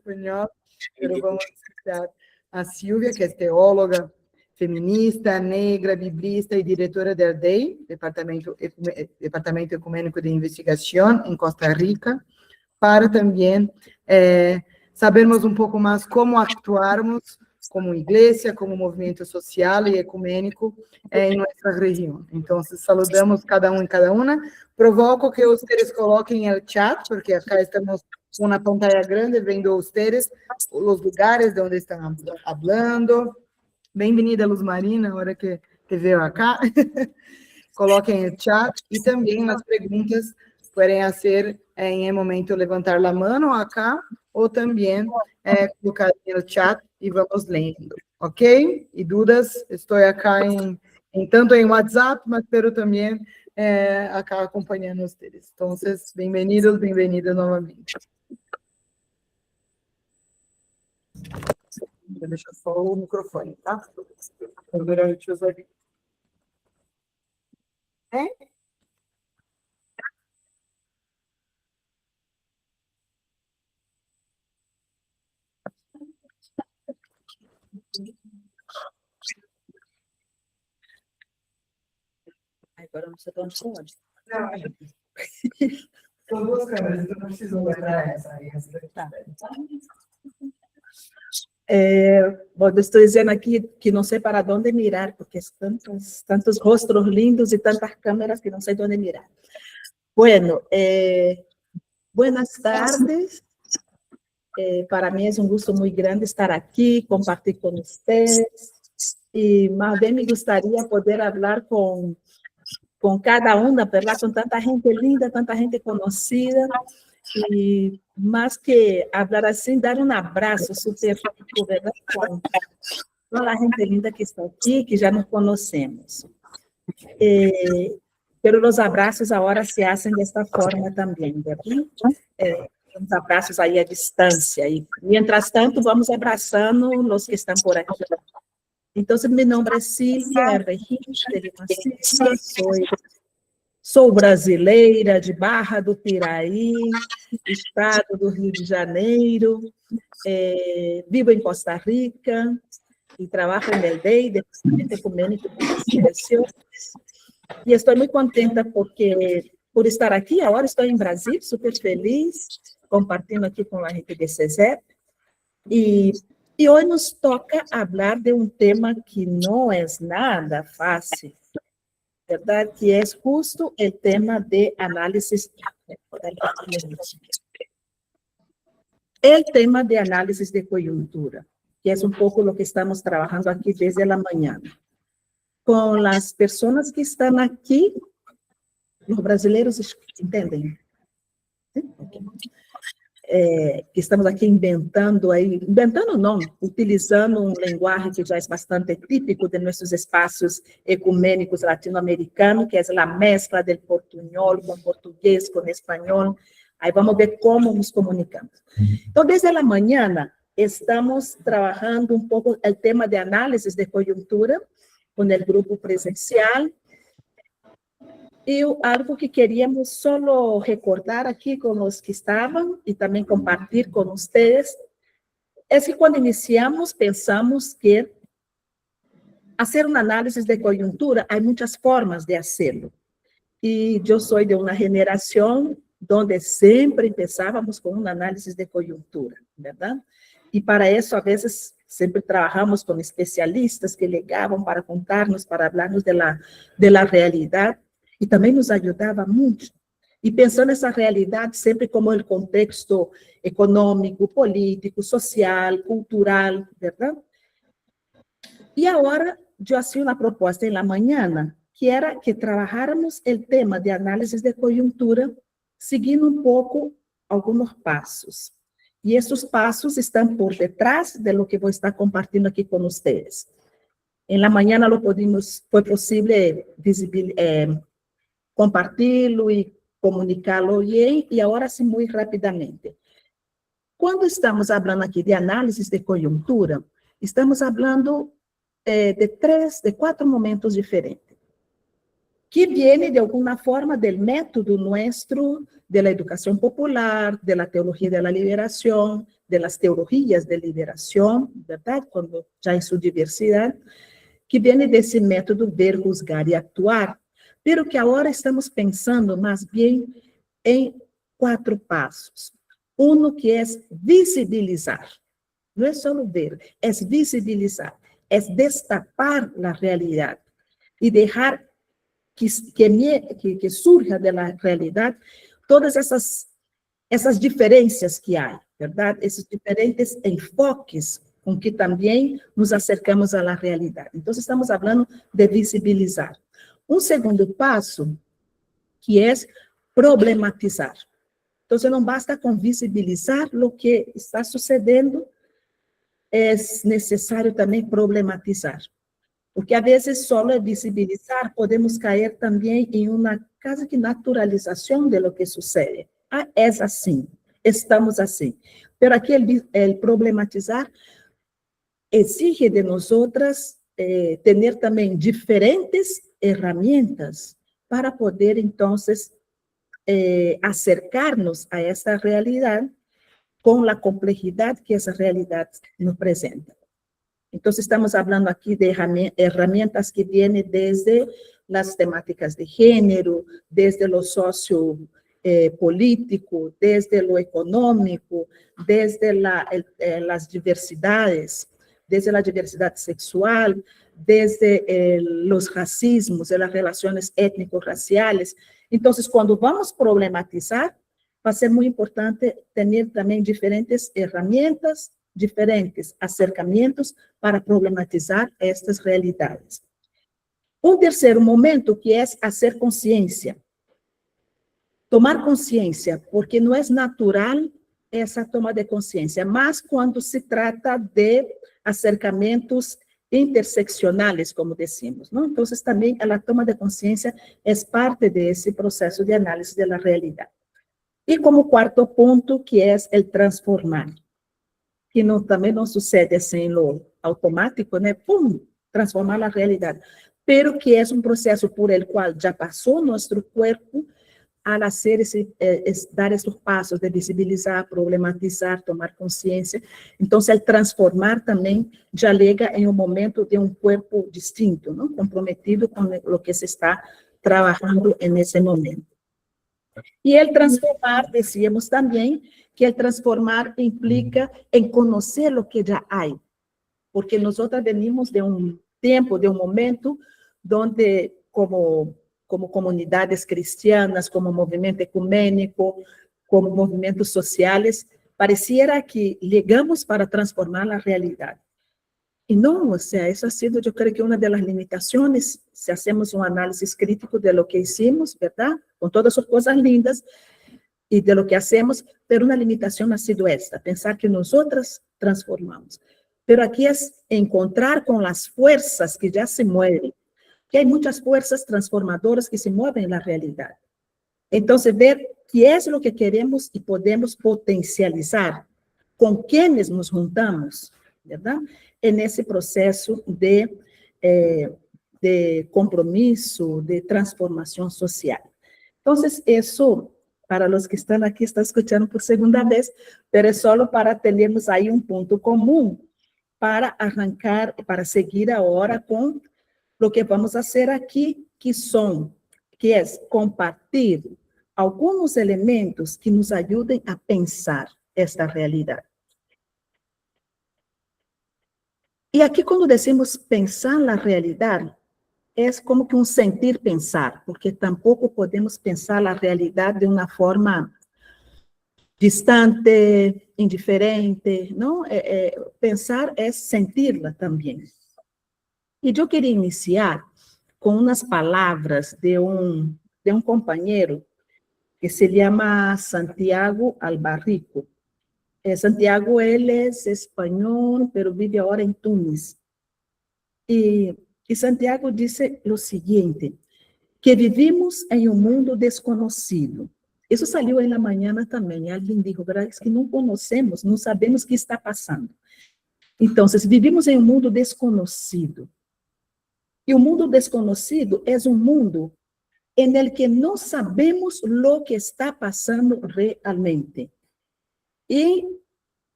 espanhol, mas vamos escutar a Silvia, que é teóloga, feminista, negra, biblista e diretora do DEI, Departamento Ecumênico de Investigação, em Costa Rica, para também sabermos um pouco mais como actuarmos como igreja, como movimento social e ecumênico em nossa região. Então, saludamos cada um e cada uma. Provoco que vocês coloquem o chat, porque acá estamos com uma pantalla grande, vendo vocês os lugares de onde estão falando. Bem-vinda, Luz Marina, hora que veio acá. Coloquem o chat e também as perguntas podem ser em momento levantar a mão acá ou também colocar no chat e vamos lendo, ok? E dúvidas, estou acá tanto em WhatsApp, mas espero também acá acompanhando vocês. Então, bem-vindos, bem-vindas novamente. Vou deixar só o microfone, tá? Durante os aqui. Agora não sei para onde você pode. Não, são duas câmeras, então não preciso guardar essa aí. Tá. Bueno, estou dizendo aqui que não sei para onde mirar, porque tantos rostos lindos e tantas câmeras que não sei onde mirar. Bueno, buenas tardes. Para mim é um gosto muito grande estar aqui, compartilhar com vocês. E mais bem me gostaria poder falar com cada uma, ¿verdad? Com tanta gente linda, tanta gente conhecida. E mais que falar assim, dar um abraço super rico, ¿verdad? Com toda a gente linda que está aqui, que já nos conhecemos. Pero os abraços agora se fazem desta forma também, ¿verdad? Uns abraços aí à distância. E, mientras tanto, vamos abraçando os que estão por aqui. Então, meu nome é Silvia Regina de Macedo, sou brasileira de Barra do Piraí, estado do Rio de Janeiro, vivo em Costa Rica e trabalho no DEI, Departamento Ecumênico de Investigação. E estou muito contenta por estar aqui. Agora estou em Brasília, super feliz, compartilhando aqui com a gente de CESEP. E hoje nos toca falar de um tema que não é nada fácil, verdade? Que é justo o tema de análises. O tema de análises de coyuntura, que é um pouco o que estamos trabalhando aqui desde a manhã. Com as pessoas que estão aqui, os brasileiros entendem? Okay. Que estamos aqui inventando não, utilizando um linguagem que já é bastante típico de nossos espaços ecumênicos latino-americanos, que é a mescla do portunhol com português, com espanhol. Aí vamos ver como nos comunicamos. Então, desde a manhã, estamos trabalhando um pouco o tema de análises de conjuntura com o grupo presencial. E algo que queríamos só recordar aqui com os que estavam e também compartilhar com vocês é que quando iniciamos, pensamos que fazer uma análise de conjuntura, há muitas formas de fazê-lo. E eu sou de uma geração onde sempre pensávamos com uma análise de conjuntura, verdade? E para isso, às vezes, sempre trabalhamos com especialistas que ligavam para contar-nos, para falar-nos da realidade. E também nos ajudava muito. E pensando nessa realidade sempre como o contexto econômico, político, social, cultural, verdade? E agora, eu fiz uma proposta em la manhã, que era que trabalháramos o tema de análise de conjuntura, seguindo um pouco alguns passos. E esses passos estão por detrás de lo que vou estar compartilhando aqui com vocês. Em la manhã, foi possível compartilhá-lo e comunicá-lo bem, e agora sim, muito rapidamente. Quando estamos falando aqui de análises de conjuntura, estamos falando de 4 momentos diferentes, que vêm, de alguma forma, do método nosso, da educação popular, da teologia da liberação, de las teorías de liberación, ¿verdad? Cuando ya en su diversidad, que viene de ese método ver, juzgar y actuar, pero que ahora estamos pensando más bien en 4 pasos. Uno que es visibilizar. No es solo ver, es visibilizar, es destapar la realidad y dejar que surja de la realidad todas essas diferenças que há, verdade? Esses diferentes enfoques com que também nos acercamos à realidade. Então, estamos falando de visibilizar. Um segundo passo, que é problematizar. Então, não basta com visibilizar o que está sucedendo, é necessário também problematizar. Porque, às vezes, só visibilizar, podemos cair também em uma quase que naturalização de lo que sucede. Ah, é assim, estamos assim. Pero aqui, el problematizar exige de nós ter também diferentes ferramentas para poder, então, acercar-nos a essa realidade com a complexidade que essa realidade nos apresenta. Então, estamos falando aqui de ferramentas que vêm desde as temáticas de gênero, desde o sociopolítico, desde o econômico, desde as diversidades, desde a diversidade sexual, desde os racismos, as relações étnico-raciais. Então, quando vamos problematizar, vai ser muito importante ter também diferentes ferramentas, diferentes acercamentos para problematizar estas realidades. Um terceiro momento que é fazer consciência. Tomar consciência, porque não é natural essa toma de consciência, mas quando se trata de acercamentos interseccionais, como decimos, não? Então, também a toma de consciência é parte desse processo de análise da realidade. E como quarto ponto, que é o transformar, que também não sucede assim no automático, né? Pum, transformar a realidade, pero que é um processo por el qual já passou nosso corpo al hacer dar esses passos de visibilizar, problematizar, tomar consciência. Então, o transformar também já chega em um momento de um corpo distinto, não? Comprometido com o que se está trabalhando nesse momento. E o transformar, decíamos também, que o transformar implica em conhecer o que já há, porque nós venimos de um tempo, de um momento, onde, como comunidades cristianas, como movimento ecumênico, como movimentos sociais, pareciera que chegamos para transformar a realidade. E não, essa ha sido, eu creio que uma das limitações, se hacemos análise crítico de lo que hicimos, verdade? Com todas as coisas lindas, e de lo que hacemos, pero uma limitação ha sido esta, pensar que nós transformamos. Pero aqui é encontrar com as forças que já se movem, que há muitas forças transformadoras que se movem na realidade. Então, ver que é o que queremos e podemos potencializar, com quienes nos juntamos, verdade? Nesse processo de compromisso, de transformação social. Então, isso, para os que estão aqui, estão escutando por segunda vez, pero é só para termos aí um ponto comum para arrancar, para seguir agora com o que vamos fazer aqui, que é compartilhar alguns elementos que nos ajudem a pensar esta realidade. E aqui, quando decimos pensar na realidade, é como que um sentir pensar, porque tampouco podemos pensar a realidade de uma forma distante, indiferente, não? Pensar é sentirla também. E eu queria iniciar com umas palavras de um companheiro que se chama Santiago Albarrico. Santiago, ele é espanhol, pero vive agora em Tunis. E Santiago disse o seguinte, que vivimos em um mundo desconhecido. Isso saiu na manhã também. Alguém disse, verdade, que não conhecemos, não sabemos o que está passando. Então, vivimos em um mundo desconhecido. E o mundo desconhecido é um mundo em el que não sabemos o que está passando realmente. E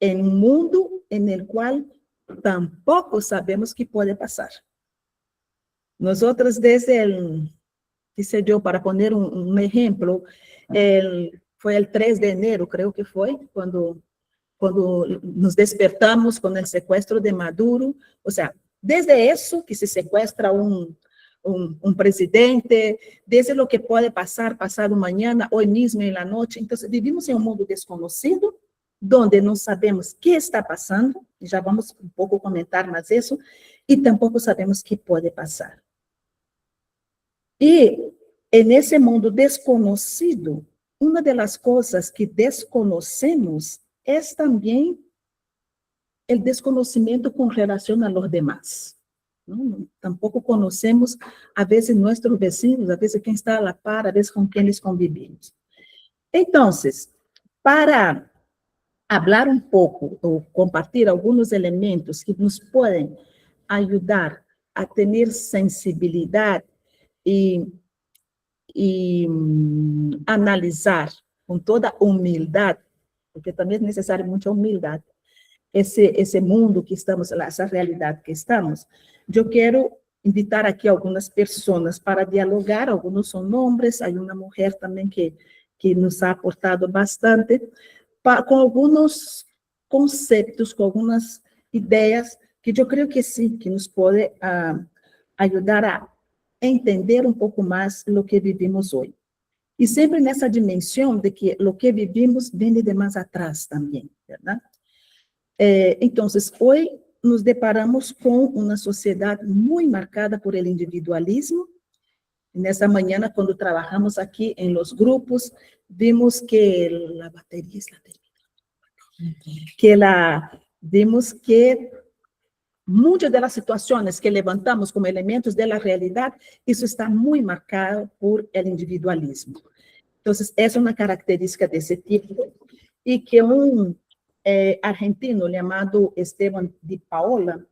en un mundo en el cual tampoco sabemos qué puede pasar. Nosotros desde el, qué sé yo, para poner un ejemplo, fue el 3 de enero, creo que fue, cuando nos despertamos con el secuestro de Maduro. O sea, desde eso que se secuestra un presidente, desde lo que puede pasar pasado mañana, hoy mismo en la noche. Entonces, vivimos en un mundo desconocido, donde no sabemos qué está pasando, y ya vamos un poco comentar más eso, y tampoco sabemos qué puede pasar. Y en ese mundo desconocido, una de las cosas que desconocemos es también el desconocimiento con relación a los demás, ¿no? Tampoco conocemos a veces nuestros vecinos, a veces quien está a la par, a veces con quienes convivimos. Entonces, para hablar un poco o compartir algunos elementos que nos pueden ayudar a tener sensibilidad y analizar con toda humildad, porque también es necesaria mucha humildad, esse mundo que estamos, essa realidade que estamos. Eu quero invitar aqui algumas pessoas para dialogar, alguns são nomes, há uma mulher também que nos ha aportado bastante, com alguns conceitos, com algumas ideias, que eu creio que sim, que nos pode ajudar a entender um pouco mais o que vivimos hoje. E sempre nessa dimensão de que o que vivimos vem de mais atrás também, verdade? Entonces, hoy nos deparamos con una sociedad muy marcada por el individualismo. En esta mañana, cuando trabajamos aquí en los grupos, vimos que la batería es la vimos que muchas de las situaciones que levantamos como elementos de la realidad, eso está muy marcado por el individualismo. Entonces, es una característica de ese tipo, y que argentino chamado Esteban Di Paola,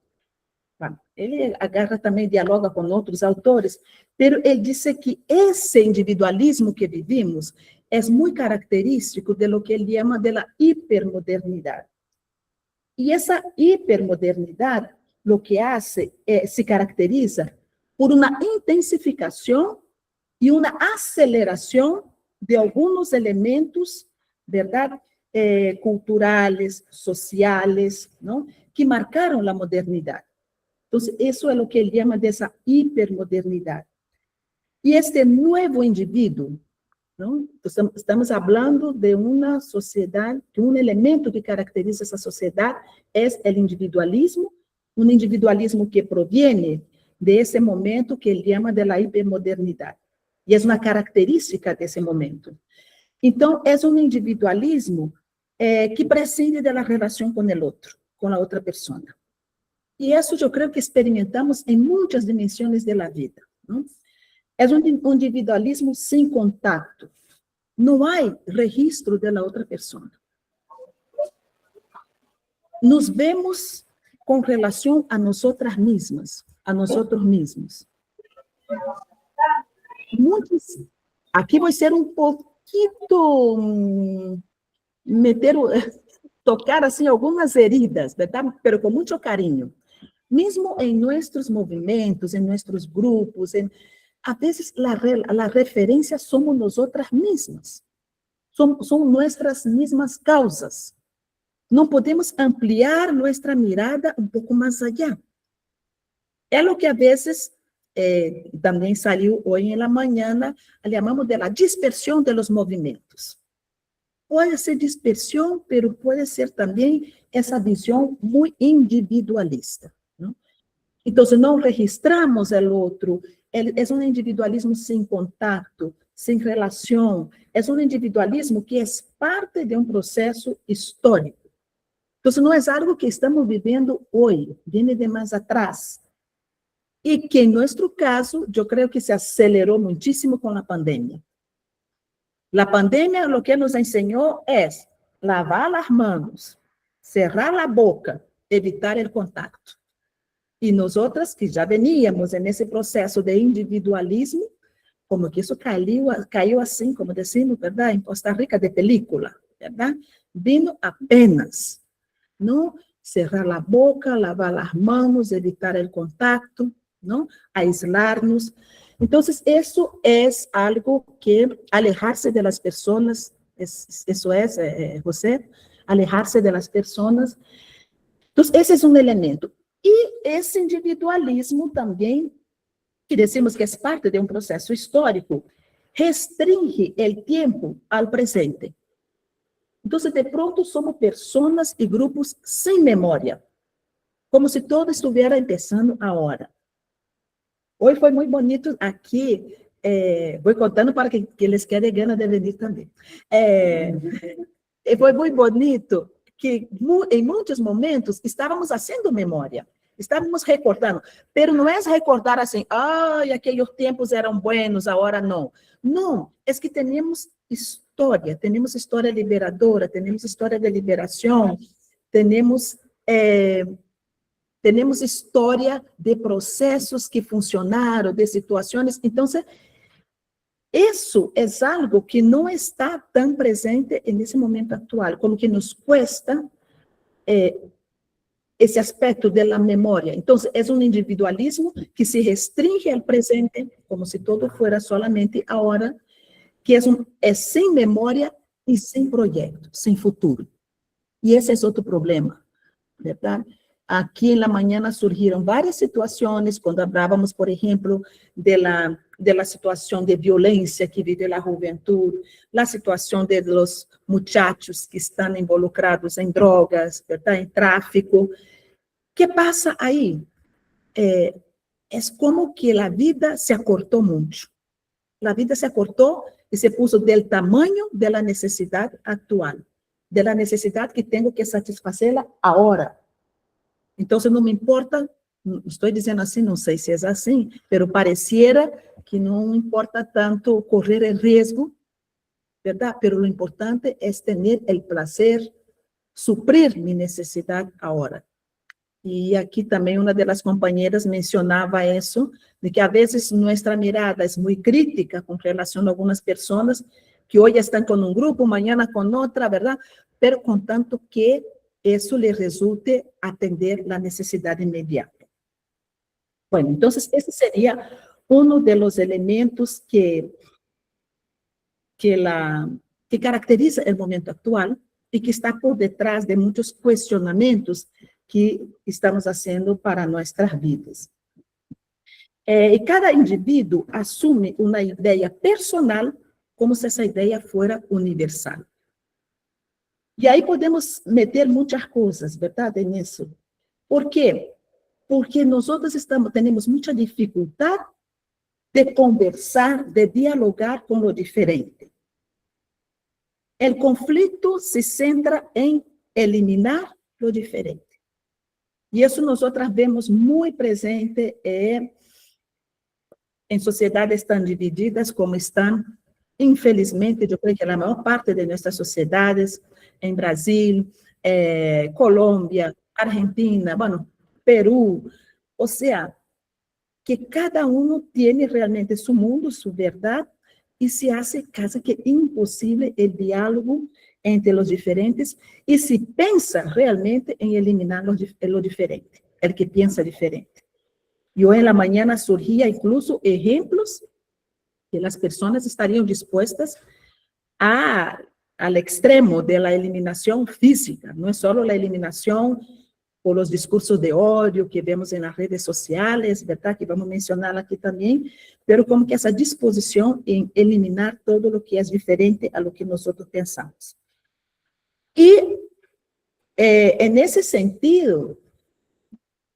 ele agarra também, dialoga com outros autores, mas ele disse que esse individualismo que vivimos é muito característico de lo que ele chama de la hipermodernidade. E essa hipermodernidade, lo que hace, se caracteriza por uma intensificação e uma aceleração de alguns elementos, verdade? Culturales, sociales, ¿no? Que marcaron la modernidad. Entonces, eso es lo que él llama de esa hipermodernidad. Y este nuevo individuo, ¿no? Estamos hablando de una sociedad, que un elemento que caracteriza esa sociedad es el individualismo, un individualismo que proviene de ese momento que él llama de la hipermodernidad. Y es una característica de ese momento. Então, é um individualismo que prescinde da relação com o outro, com a outra pessoa. E isso eu creio que experimentamos em muitas dimensões da vida. Não? É um individualismo sem contato. Não há registro da outra pessoa. Nos vemos com relação a nós mesmas, a nós mesmos. Muitos, aqui vai ser um pouco tocar assim algumas heridas, verdade? Pero com muito carinho. Mesmo em nossos movimentos, em nossos grupos, a vezes a referência somos nós mesmas. São nossas mesmas causas. Não podemos ampliar nossa mirada um pouco mais allá. É o que a vezes também saiu hoje na manhã, chamamos de la dispersão de los movimentos. Pode ser dispersão, pero pode ser também essa visão muito individualista. Não? Então, não registramos o outro, é um individualismo sem contato, sem relação, é um individualismo que é parte de um processo histórico. Então, não é algo que estamos vivendo hoje, vem de mais atrás. E que, em nosso caso, eu creio que se acelerou muitíssimo com a pandemia. A pandemia, o que nos ensinou é lavar as mãos, cerrar a boca, evitar o contato. E nós outras, que já veníamos nesse processo de individualismo, como que isso caiu assim, como decimos, verdade? Em Costa Rica, de película, verdade? Vindo apenas ¿no? Cerrar la boca, lavar las manos, evitar el contacto, ¿no? Aislarnos. Entonces, eso es algo que alejarse de las personas, eso es, José, alejarse de las personas. Entonces, ese es un elemento. Y ese individualismo también, que decimos que es parte de un proceso histórico, restringe el tiempo al presente. Entonces, de pronto, somos personas y grupos sin memoria, como si todo estuviera empezando ahora. Hoy fue muy bonito aquí, voy contando para que les quede ganas de venir también. Foi muito bonito que em muitos momentos estávamos fazendo memória, estávamos recordando, pero não é recordar assim, ai, aqueles tempos eram buenos, agora não. Não, é que temos história liberadora, temos história de liberação, temos história de processos que funcionaram, de situações. Então, isso é algo que não está tão presente nesse momento atual, como que nos cuesta esse aspecto da memória. Então, é um individualismo que se restringe ao presente, como se todo fuera solamente agora, que é sem memória e sem projeto, sem futuro. E esse é outro problema, verdade? Aqui na manhã surgiram várias situações, quando falávamos, por exemplo, da situação de violência que vive a juventude, a situação de los muchachos que estão involucrados em drogas, verdade? Em tráfico. O que passa aí? É como que a vida se acortou muito. A vida se acortou e se puso do tamanho da necessidade atual, da necessidade que tenho que satisfazê-la agora. Então, não me importa, estou dizendo assim, não sei se é assim, mas pareciera que não importa tanto correr o risco, verdade? Mas o importante é ter o prazer, suprir minha necessidade agora. E aqui também uma das companheiras mencionava isso, de que a vezes nossa mirada é muito crítica com relação a algumas pessoas que hoje estão com um grupo, amanhã com outra, verdade? Mas contanto que isso lhe resulte atender a necessidade imediata. Bueno, então, esse seria um dos elementos que caracteriza o momento atual e que está por detrás de muitos questionamentos que estamos fazendo para nossas vidas. E cada indivíduo assume uma ideia personal como se essa ideia fosse universal. E aí podemos meter muitas coisas, verdade, nisso. Por quê? Porque nós temos muita dificuldade de conversar, de dialogar com o diferente. O conflito se centra em eliminar o diferente. E isso nós vemos muito presente em sociedades tão divididas como estão. Infelizmente, eu creio que a maior parte de nossas sociedades, em Brasil, Colômbia, Argentina, Peru, ou seja, que cada um tem realmente seu mundo, sua verdade, e se hace casi que impossível o diálogo entre os diferentes, e se pensa realmente em eliminar o diferente, o que pensa diferente. E hoje na manhã surgia incluso exemplos que as pessoas estariam dispostas ao extremo da eliminação física, não é só a eliminação por os discursos de ódio que vemos nas redes sociais, verdade? Que vamos mencionar aqui também, mas como que essa disposição em eliminar todo o que é diferente a lo que nós pensamos. E, nesse sentido,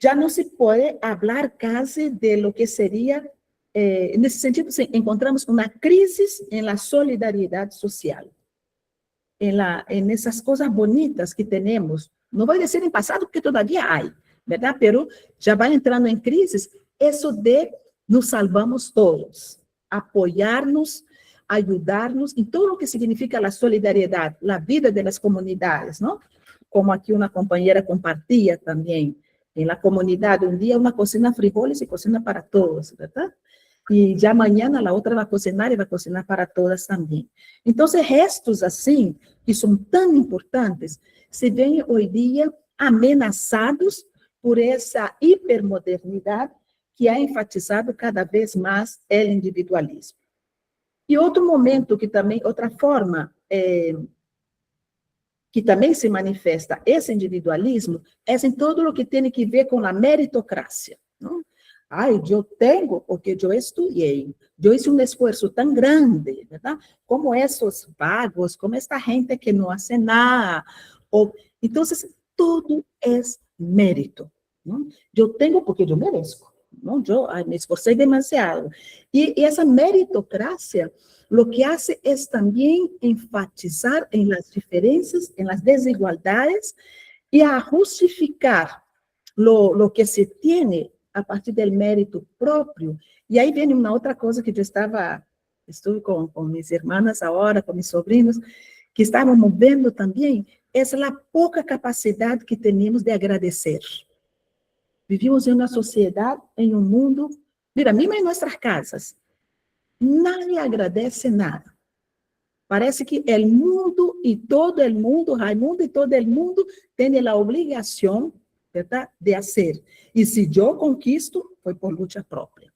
já não se pode falar quase de lo que seria. Nesse sentido, encontramos uma crise na solidariedade social, nessas coisas bonitas que temos. Não vou dizer em passado, porque todavia há, verdade? Pero já vai entrando em crises, isso de nos salvamos todos, apoiar-nos, ajudar-nos, em tudo o que significa a solidariedade, a vida das comunidades, não? Como aqui uma companheira compartilha também, na comunidade, um dia uma cocina frijoles e cocina para todos, verdade? E já amanhã a outra vai cocinar e vai cocinar para todas também. Então, gestos assim, que são tão importantes, se veem hoje dia amenazados por essa hipermodernidade que ha enfatizado cada vez mais o individualismo. E outro momento que também, outra forma que também se manifesta esse individualismo é em todo o que tem que ver com a meritocracia. Não? Ai, eu tenho porque eu estudei, eu hice um esforço tão grande, verdade? Como esses vagos, como esta gente que não hace nada. Então, tudo é mérito. Não? Eu tenho porque eu mereço. Não, eu me esforcei demasiado. E essa meritocracia, lo que hace es también enfatizar en las diferencias, en las desigualdades y a justificar lo que se tiene a partir del mérito propio. Y ahí viene una otra cosa que yo estuve con mis hermanas ahora, con mis sobrinos, que estábamos vendo también, es la poca capacidad que tenemos de agradecer. Vivimos en una sociedad, en un mundo, mira, mismo en nuestras casas, nadie agradece nada. Parece que o mundo e todo o mundo, Raimundo e todo o mundo, tem a obrigação, ¿verdad?, de fazer. E se eu conquisto, foi por luta própria.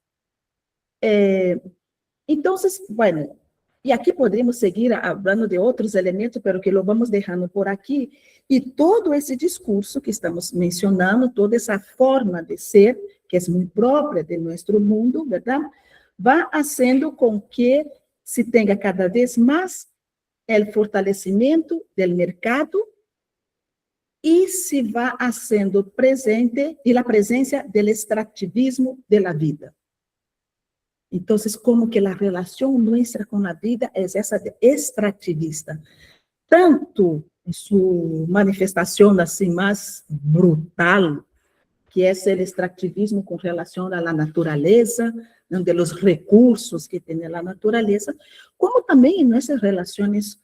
Então, bueno, e aqui poderíamos seguir falando de outros elementos, pero que lo vamos deixando por aqui. E todo esse discurso que estamos mencionando, toda essa forma de ser, que é muito própria de nosso mundo, ¿verdad?, vai fazendo com que se tenha cada vez mais o fortalecimento do mercado e se vá sendo presente e a presença do extrativismo da vida. Então, como que a relação nossa com a vida é essa de extrativista, tanto em sua manifestação assim mais brutal, que é o extrativismo com relação à natureza, de los recursos que tem a natureza, como também em nossas relações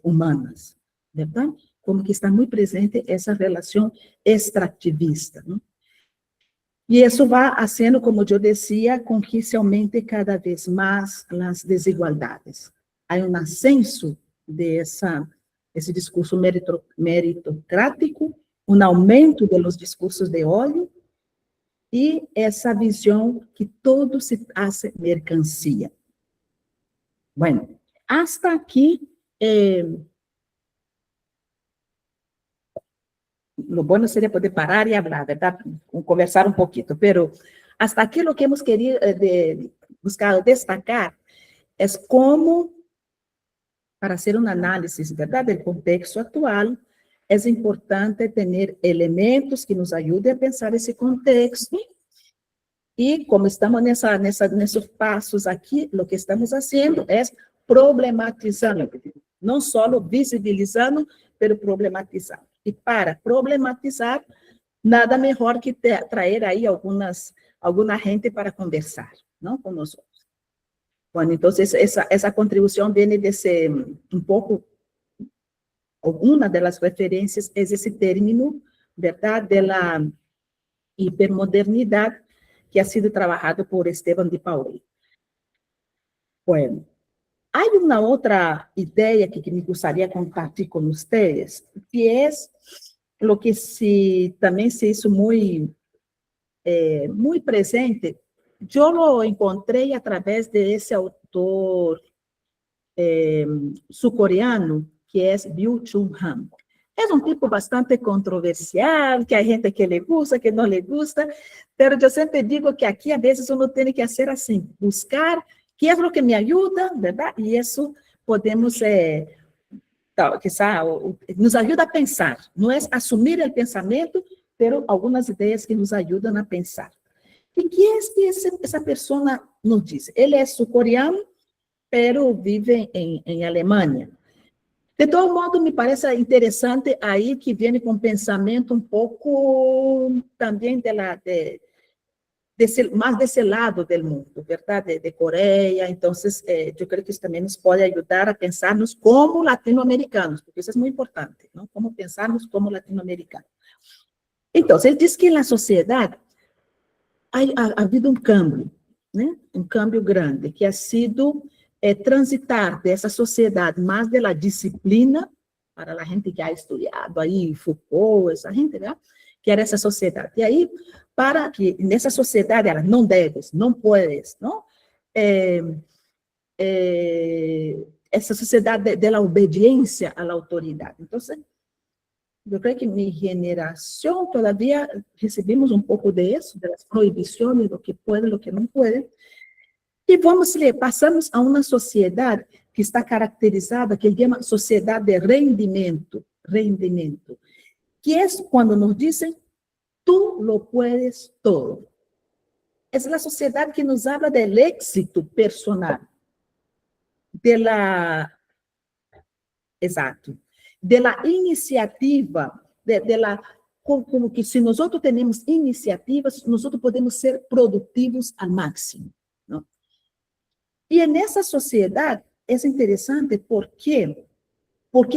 humanas, verdade? Como que está muito presente essa relação extrativista, não? E isso vai sendo, como eu dizia, com que se aumente cada vez mais as desigualdades. Há um ascenso desse discurso meritocrático, um aumento dos discursos de ódio, e essa visão que todo se hace mercancia. Bueno, hasta aqui, lo bueno seria poder parar e falar, verdade? Conversar um pouquinho, pero hasta aqui lo que hemos querido buscado destacar é como, para hacer uma análise, verdade, do contexto atual, é importante ter elementos que nos ajudem a pensar esse contexto. E como estamos nesses passos aqui, o que estamos fazendo é problematizando, não só visibilizando, mas problematizando. E para problematizar, nada melhor que trazer aí alguma gente para conversar, não com nós. Bueno, então, essa contribuição vem de ser um pouco. Uma das referências é esse término, verdade, da hipermodernidade, que ha sido trabalhado por Esteban de Paoli. Bueno, há uma outra ideia que me gostaria de compartilhar com vocês, que é o que também se hizo muito presente. Eu lo encontrei através desse autor sul-coreano, que é Byung-Chul Han. É um tipo bastante controversial, que há gente que lhe gusta, que não lhe gusta, mas eu sempre digo que aqui, a vezes, uno tem que fazer assim, buscar que é o que me ajuda, verdade? E isso podemos, nos ajuda a pensar, não é assumir o pensamento, mas algumas ideias que nos ajudam a pensar. E que é que essa pessoa nos diz? Ele é sul-coreano, mas vive em Alemanha. De todo modo, me parece interessante aí que vem com um pensamento um pouco também mais desse lado do mundo, verdade? De Coreia. Então, eu creio que isso também nos pode ajudar a pensarmos como latino-americanos, porque isso é muito importante, não? Como pensarmos como latino-americanos. Então, ele diz que na sociedade ha havido um câmbio, né? Um câmbio grande, que ha sido transitar dessa sociedade mais da disciplina, para a gente que ha estudado aí, Foucault, essa gente, né? Que era essa sociedade. E aí, para que nessa sociedade, ela não deves, não puedes, não? Essa sociedade da obediência à autoridade. Então, eu creio que minha geração todavia recebemos um pouco disso, das proibições, do que pode, do que não pode, e passamos a uma sociedade que está caracterizada, que ele chama sociedade de rendimento, que é quando nos dizem, tú lo puedes todo. É a sociedade que nos habla do êxito personal, exato, da iniciativa, como que se nós temos iniciativas, nós podemos ser produtivos ao máximo. Não? E nessa sociedade, é interessante porque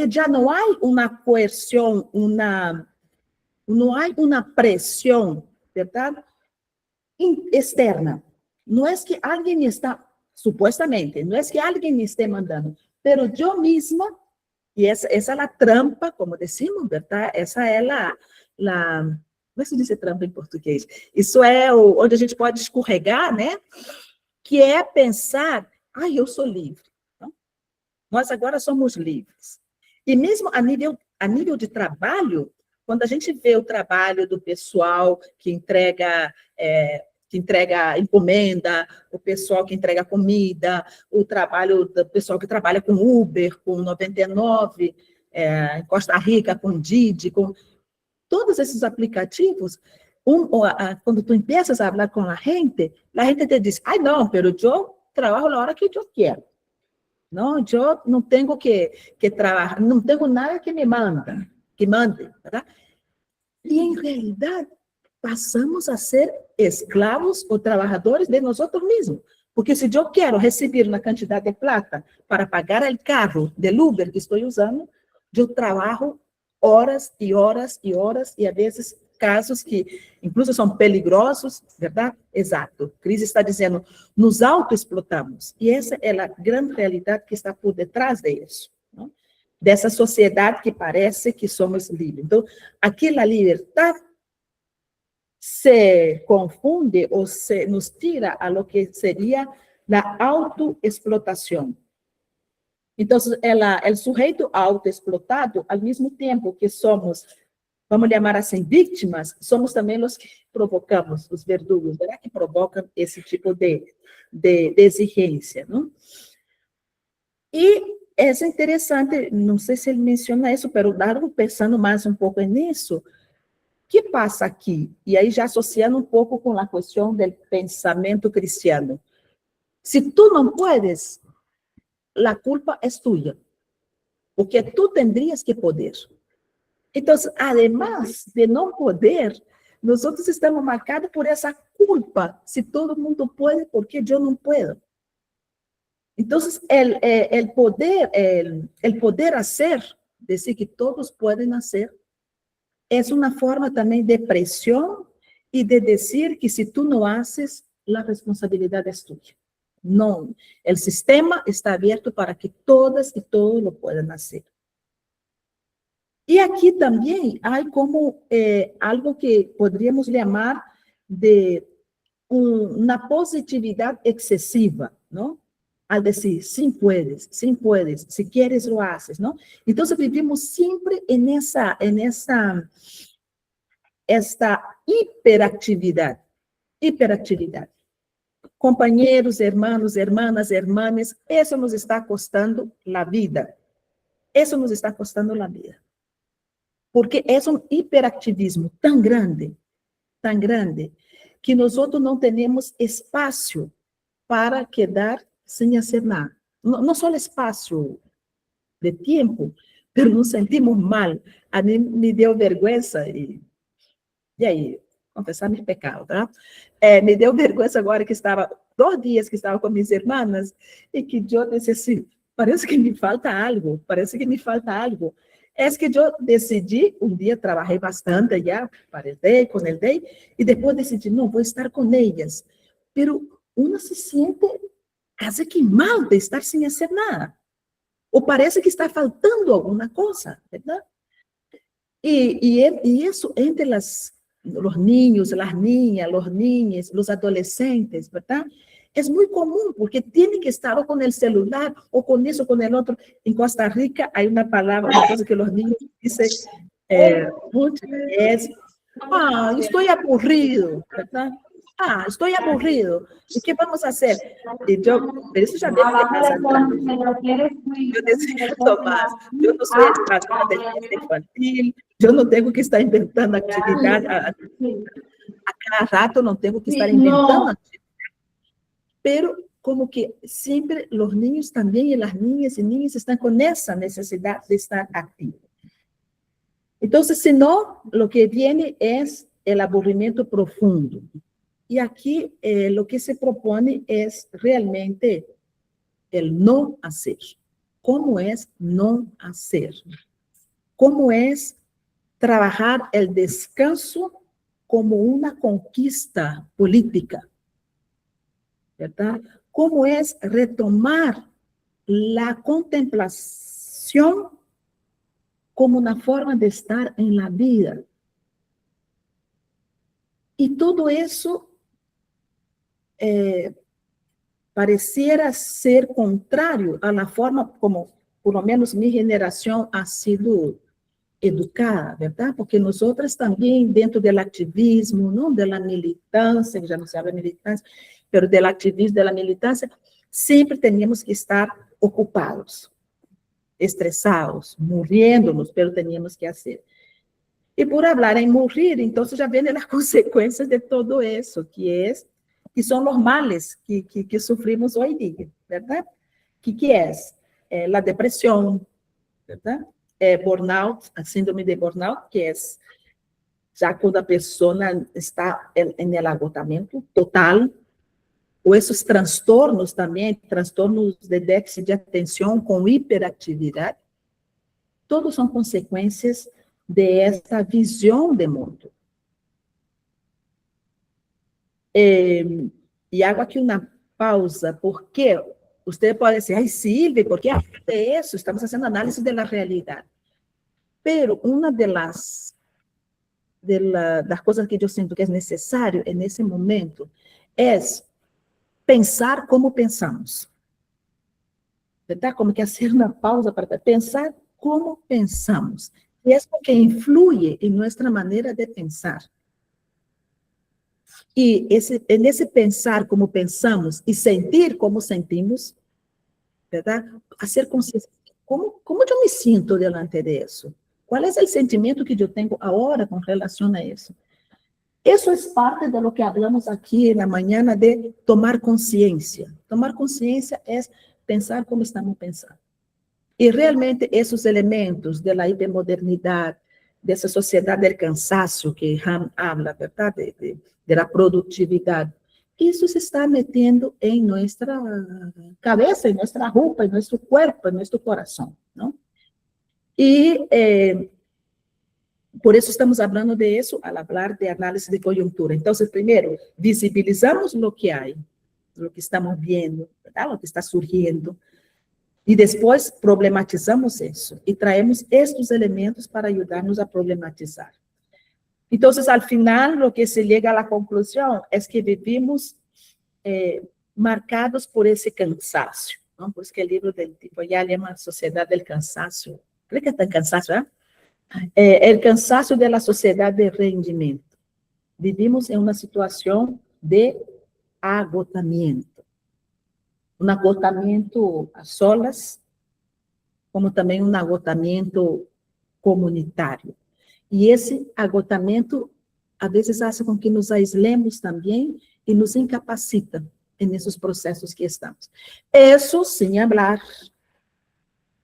já não há uma coerção, não há uma pressão, verdade? Externa. Não é que alguém está, supostamente, não é que alguém me esteja mandando, pero eu mesma, e essa é a trampa, como decimos, verdade? Essa é como é que se diz trampa em português? Isso é onde a gente pode escorregar, né? Que é pensar, eu sou livre. Não? Nós agora somos livres. E mesmo a nível de trabalho, quando a gente vê o trabalho do pessoal que entrega encomenda, o pessoal que entrega comida, o trabalho do pessoal que trabalha com Uber, com 99, em Costa Rica, com Didi, com todos esses aplicativos, quando tu empiezas a falar com a gente te diz, não, pero eu trabalho na hora que eu quero. Não, eu não tenho que trabalhar, não tenho nada que me mande, ¿verdad? E, em realidade, passamos a ser escravos ou trabalhadores de nós mesmos. Porque se eu quero receber uma quantidade de plata para pagar o carro do Uber que estou usando, eu trabalho horas e horas e horas, e, às vezes, casos que, incluso, são peligrosos, verdade? Exato. Cris está dizendo, nos autoexplotamos. E essa é a grande realidade que está por detrás disso. Não? Dessa sociedade que parece que somos livres. Então, aqui a liberdade se confunde ou se nos tira a lo que seria a autoexplotação. Então, o sujeito autoexplotado, ao mesmo tempo que somos, vamos chamar assim, vítimas, somos também os que provocamos, os verdugos, né? Que provocam esse tipo de exigência. Não? E é interessante, não sei se ele menciona isso, mas Darwin, pensando mais um pouco nisso, o que passa aqui? E aí já associando um pouco com a questão do pensamento cristiano. Se tu não puedes, a culpa é tua, porque tu tendrías que poder. Então, además de não poder, nós estamos marcados por essa culpa. Se todo mundo pode, por que eu não posso? Então, o poder hacer, dizer que todos podem hacer, é uma forma também de pressão e de dizer que se tu não haces, a responsabilidade é tua. Não, o sistema está aberto para que todas e todos lo puedan hacer. E aqui também há como algo que poderíamos chamar de uma positividade excessiva, não? Al dizer, sim puedes, se quieres lo haces, não? Então, vivimos sempre esta hiperatividade. Companheiros, hermanos, hermanas, hermanas, isso nos está custando a vida. Isso nos está custando a vida. Porque é um hiperativismo tão grande, que nós não temos espaço para quedar sem fazer nada. Não só espaço de tempo, mas nos sentimos mal. A mim me deu vergonha, e aí, confessar meus pecados, tá? Me deu vergonha agora que estava, 2 dias que estava com minhas irmãs, e que eu disse assim, parece que me falta algo. É que eu decidi, um dia trabalhei bastante já, parei com ele, e depois decidi, não, vou estar com elas. Mas uno se sente quase que mal de estar sem fazer nada. o parece que está faltando alguna cosa, ¿verdad? Y eso entre los niños, las niñas, los niños, los adolescentes, ¿verdad? Es muy común porque tienen que estar o con el celular o con eso, con el otro. En Costa Rica hay una palabra, una cosa que los niños dicen mucho, es, estoy aburrido, ¿verdad? Estoy aburrido. ¿Y qué vamos a hacer? Y yo, pero eso ya debe de pasar. Yo necesito más. Yo no soy educadora de fiesta infantil. Yo no tengo que estar inventando actividad. A cada rato no tengo que estar inventando actividad. Pero como que siempre los niños también y las niñas y niños están con esa necesidad de estar activos. Entonces, si no, lo que viene es el aburrimiento profundo. Y aquí lo que se propone es realmente el no hacer. ¿Cómo es no hacer? ¿Cómo es trabajar el descanso como una conquista política? ¿Verdad? ¿Cómo es retomar la contemplación como una forma de estar en la vida? Y todo eso pareciera ser contrario a la forma como, por lo menos, mi generación ha sido educada, ¿verdad? Porque nosotras también, dentro del activismo, ¿no? De la militancia, que ya no se habla de militancia, pero del activismo, de la militancia, siempre teníamos que estar ocupados, estresados, muriéndonos, pero teníamos que hacer. Y por hablar en morir, entonces ya vienen las consecuencias de todo eso, que son los males que sufrimos hoy día, ¿verdad? ¿Qué es? La depresión, ¿verdad? Burnout, a síndrome de burnout, que es ya cuando a persona está en el agotamiento total, o esos trastornos también, trastornos de déficit de atención con hiperactividad, todos son consecuencias de esta visión de mundo. E hago aqui uma pausa, porque você pode dizer, ai, Silvia, por que é isso? Estamos fazendo análise da realidade. Pero uma das coisas que eu sinto que é necessário nesse momento é pensar como pensamos. ¿Verdad? Como que hacer uma pausa para pensar como pensamos. E é o que influi em nossa maneira de pensar. E nesse pensar como pensamos e sentir como sentimos, verdade? Fazer consciência. Como eu me sinto diante disso? Qual é o sentimento que eu tenho agora com relação a isso? Isso é parte de lo que hablamos aqui na manhã de tomar consciência. Tomar consciência é pensar como estamos pensando. E realmente esses elementos da hipermodernidade, dessa sociedade do cansaço que Ham habla, verdade? De la produtividade. Isso se está metendo em nossa cabeça, em nossa roupa, em nosso corpo, em nosso coração, não? E por isso estamos falando de isso ao falar de análise de conjuntura. Então, primeiro, visibilizamos o que há, o que estamos vendo, ¿verdad? O que está surgindo, e depois problematizamos isso e traemos estes elementos para ajudar-nos a problematizar. Então, ao final, o que se chega à conclusão é que vivimos marcados por esse cansaço. Não? Por isso que o livro do tipo já chama Sociedade do Cansaço. Creo que está cansaço, ¿eh? O cansaço da sociedade de rendimento. Vivimos em uma situação de agotamento. Um agotamento a solas, como também um agotamento comunitário. E esse agotamento, às vezes, faz com que nos aislemos também e nos incapacita nesses processos que estamos. Isso sem falar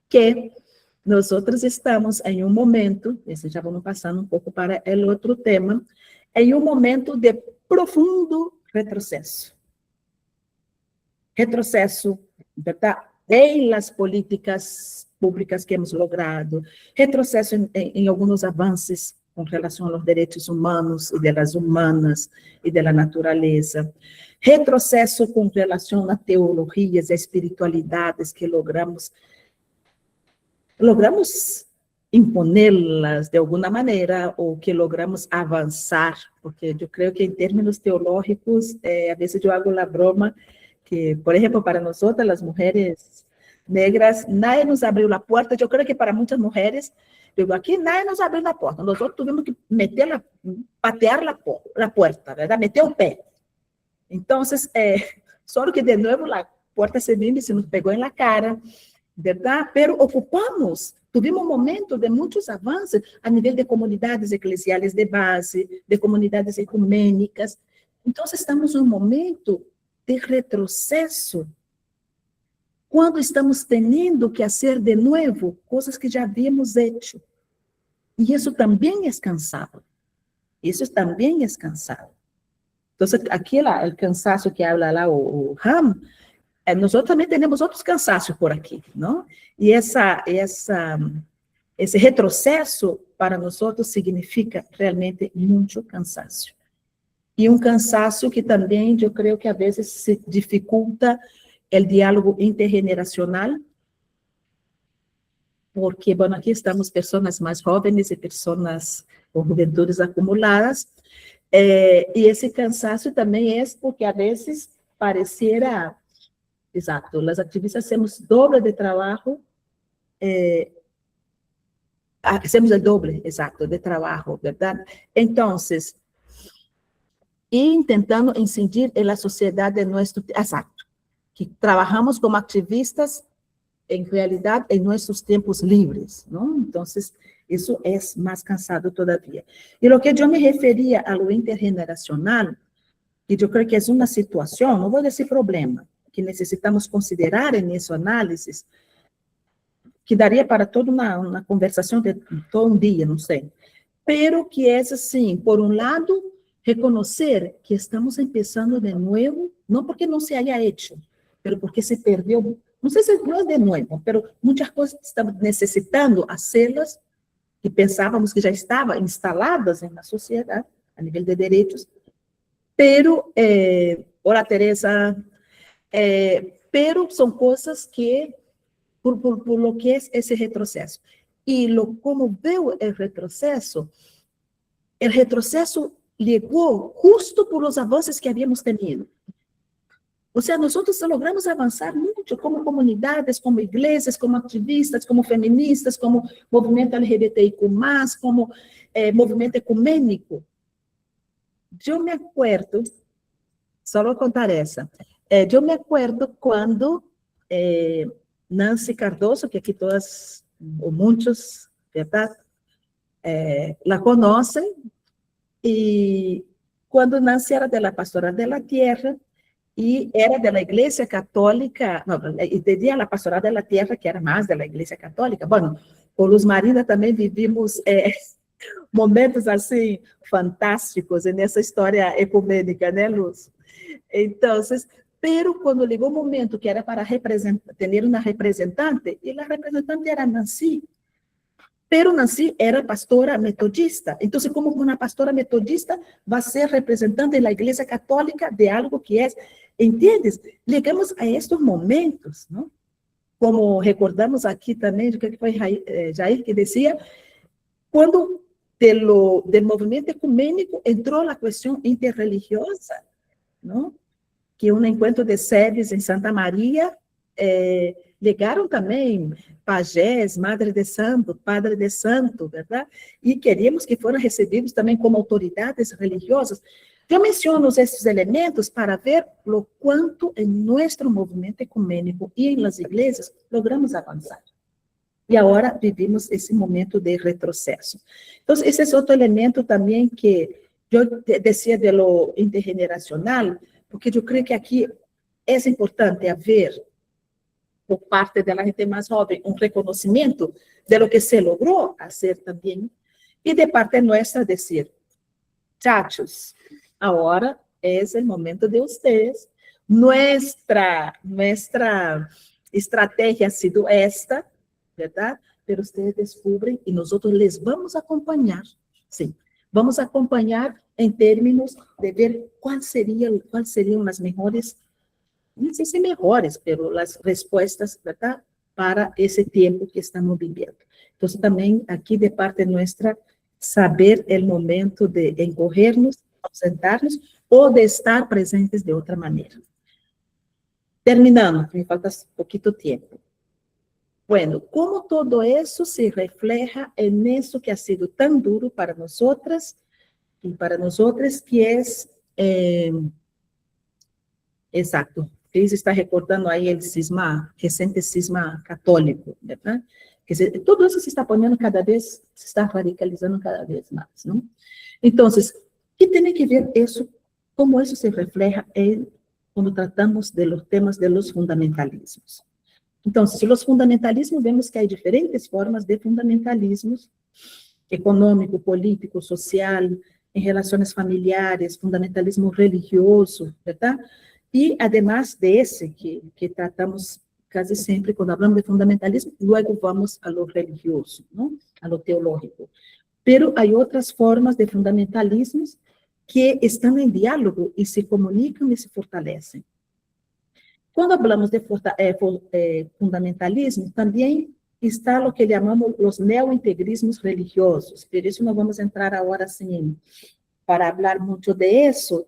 que nós outros estamos em um momento, esse já vamos passando um pouco para o outro tema, em um momento de profundo retrocesso. Retrocesso, verdade? Nas políticas públicas que hemos logrado, retrocesso em alguns avanços com relação aos direitos humanos e das humanas e da natureza, retrocesso com relação a teologias e espiritualidades que logramos logramos imponerlas de alguna manera o que logramos avanzar, porque yo creo que en términos teológicos, a veces yo hago la broma que, por ejemplo, para nosotras, las mujeres negras, nadie nos abriu la puerta. Yo creo que para muchas mujeres, digo, aquí nadie nos abriu la puerta. Nosotros tuvimos que patear la puerta, ¿verdad? Meter el pie. Entonces, solo que de nuevo la puerta se vino y se nos pegó en la cara, ¿verdad? Pero ocupamos, tuvimos un momento de muchos avances a nivel de comunidades eclesiales de base, de comunidades ecuménicas. Entonces, estamos en un momento de retroceso, quando estamos tendo que fazer de novo coisas que já havíamos hecho. E isso também é cansado. Isso também é cansado. Então, aqui o cansaço que habla lá o Ham, nós também temos outros cansaços por aqui, não? E esse retrocesso para nós significa realmente muito cansaço. E um cansaço que também, eu creio que a vezes se dificulta o diálogo intergeneracional, porque, bueno, aqui estamos pessoas mais jovens e pessoas com juventudes acumuladas, e esse cansaço também é porque, a vezes, pareciera, exato, as ativistas temos doble de trabalho, hacemos el doble, exato, de trabalho, verdade? Então, e tentando incidir na sociedade de nosso, exato, que trabalhamos como ativistas, em realidade, em nossos tempos livres, não? Então, isso é mais cansado todavia. E o que eu me referia ao intergeneracional, e eu creio que é uma situação, não vou dizer problema, que necessitamos considerar nessa análise, que daria para toda uma conversação de todo um dia, não sei, pero que é assim, por um lado, reconhecer que estamos começando de novo, não porque não se haya hecho, pero porque se perdeu, não sei se não é de novo, pero muitas coisas estamos necessitando hacerlas, que pensávamos que já estavam instaladas na sociedade, a nível de direitos, pero, olá Teresa, pero são coisas que, por lo que é esse retrocesso. E como veo o retrocesso chegou justo por os avanços que havíamos tenido. Ou seja, nós logramos avançar muito como comunidades, como igrejas, como ativistas, como feministas, como movimento LGBTIQ+, como movimento ecumênico. Eu me acuerdo, só vou contar essa, eu me acuerdo quando Nancy Cardoso, que aqui todas, ou muitos, verdade, la conhecem, e quando Nancy era da Pastoral da Tierra, e era da Igreja Católica, não, e teria a Pastoral da Tierra, que era mais da Igreja Católica. Bom, com Luz Marina também vivimos momentos assim fantásticos nessa história ecumênica, né, Luz? Então, pero quando chegou o momento que era para ter uma representante, e a representante era Nancy, pero Nancy era pastora metodista. Então, como uma pastora metodista vai ser representante da Igreja Católica de algo que é, entendes? Chegamos a estes momentos, não? Como recordamos aqui também, o que foi Jair que dizia, quando do movimento ecumênico entrou a questão interreligiosa, não? Que um encontro de sedes em Santa Maria, chegaram também pajés, madre de santo, padre de santo, verdade? E queríamos que foram recebidos também como autoridades religiosas. Eu menciono esses elementos para ver o quanto em nosso movimento ecumênico e em las igrejas logramos avançar. E agora vivimos esse momento de retrocesso. Então, esse é outro elemento também que eu decía de lo intergeneracional, porque eu creio que aqui é importante haver, por parte da gente mais jovem, um reconhecimento de lo que se logrou fazer também, e de parte nossa dizer, chachos, agora é o momento de vocês, nossa estratégia ha sido esta, verdade? Pero vocês descobrem e nós les vamos acompanhar, sim, vamos acompanhar em termos de ver quais seriam as melhores, não sei se melhores, pero as respostas, verdade? para ese tiempo que estamos viviendo. Entonces, también aquí de parte nuestra, saber el momento de encogernos, ausentarnos o de estar presentes de otra manera. Terminando, me falta poquito tiempo. Bueno, ¿cómo todo eso se refleja en eso que ha sido tan duro para nosotras y para nosotros, que es, exacto, Cris está recordando ahí el cisma, reciente cisma católico, ¿verdad? Todo eso se está poniendo cada vez, se está radicalizando cada vez más, ¿no? Entonces, ¿qué tiene que ver eso? ¿Cómo eso se refleja cuando tratamos de los temas de los fundamentalismos? Entonces, los fundamentalismos, vemos que hay diferentes formas de fundamentalismos: econômico, político, social, en relaciones familiares, fundamentalismo religioso, ¿verdad? Y además de ese que tratamos casi siempre cuando hablamos de fundamentalismo, luego vamos a lo religioso, ¿no? A lo teológico. Pero hay otras formas de fundamentalismos que están en diálogo y se comunican y se fortalecen. Cuando hablamos de fundamentalismo, también está lo que llamamos los neointegrismos religiosos, pero eso no vamos a entrar ahora para hablar mucho de eso,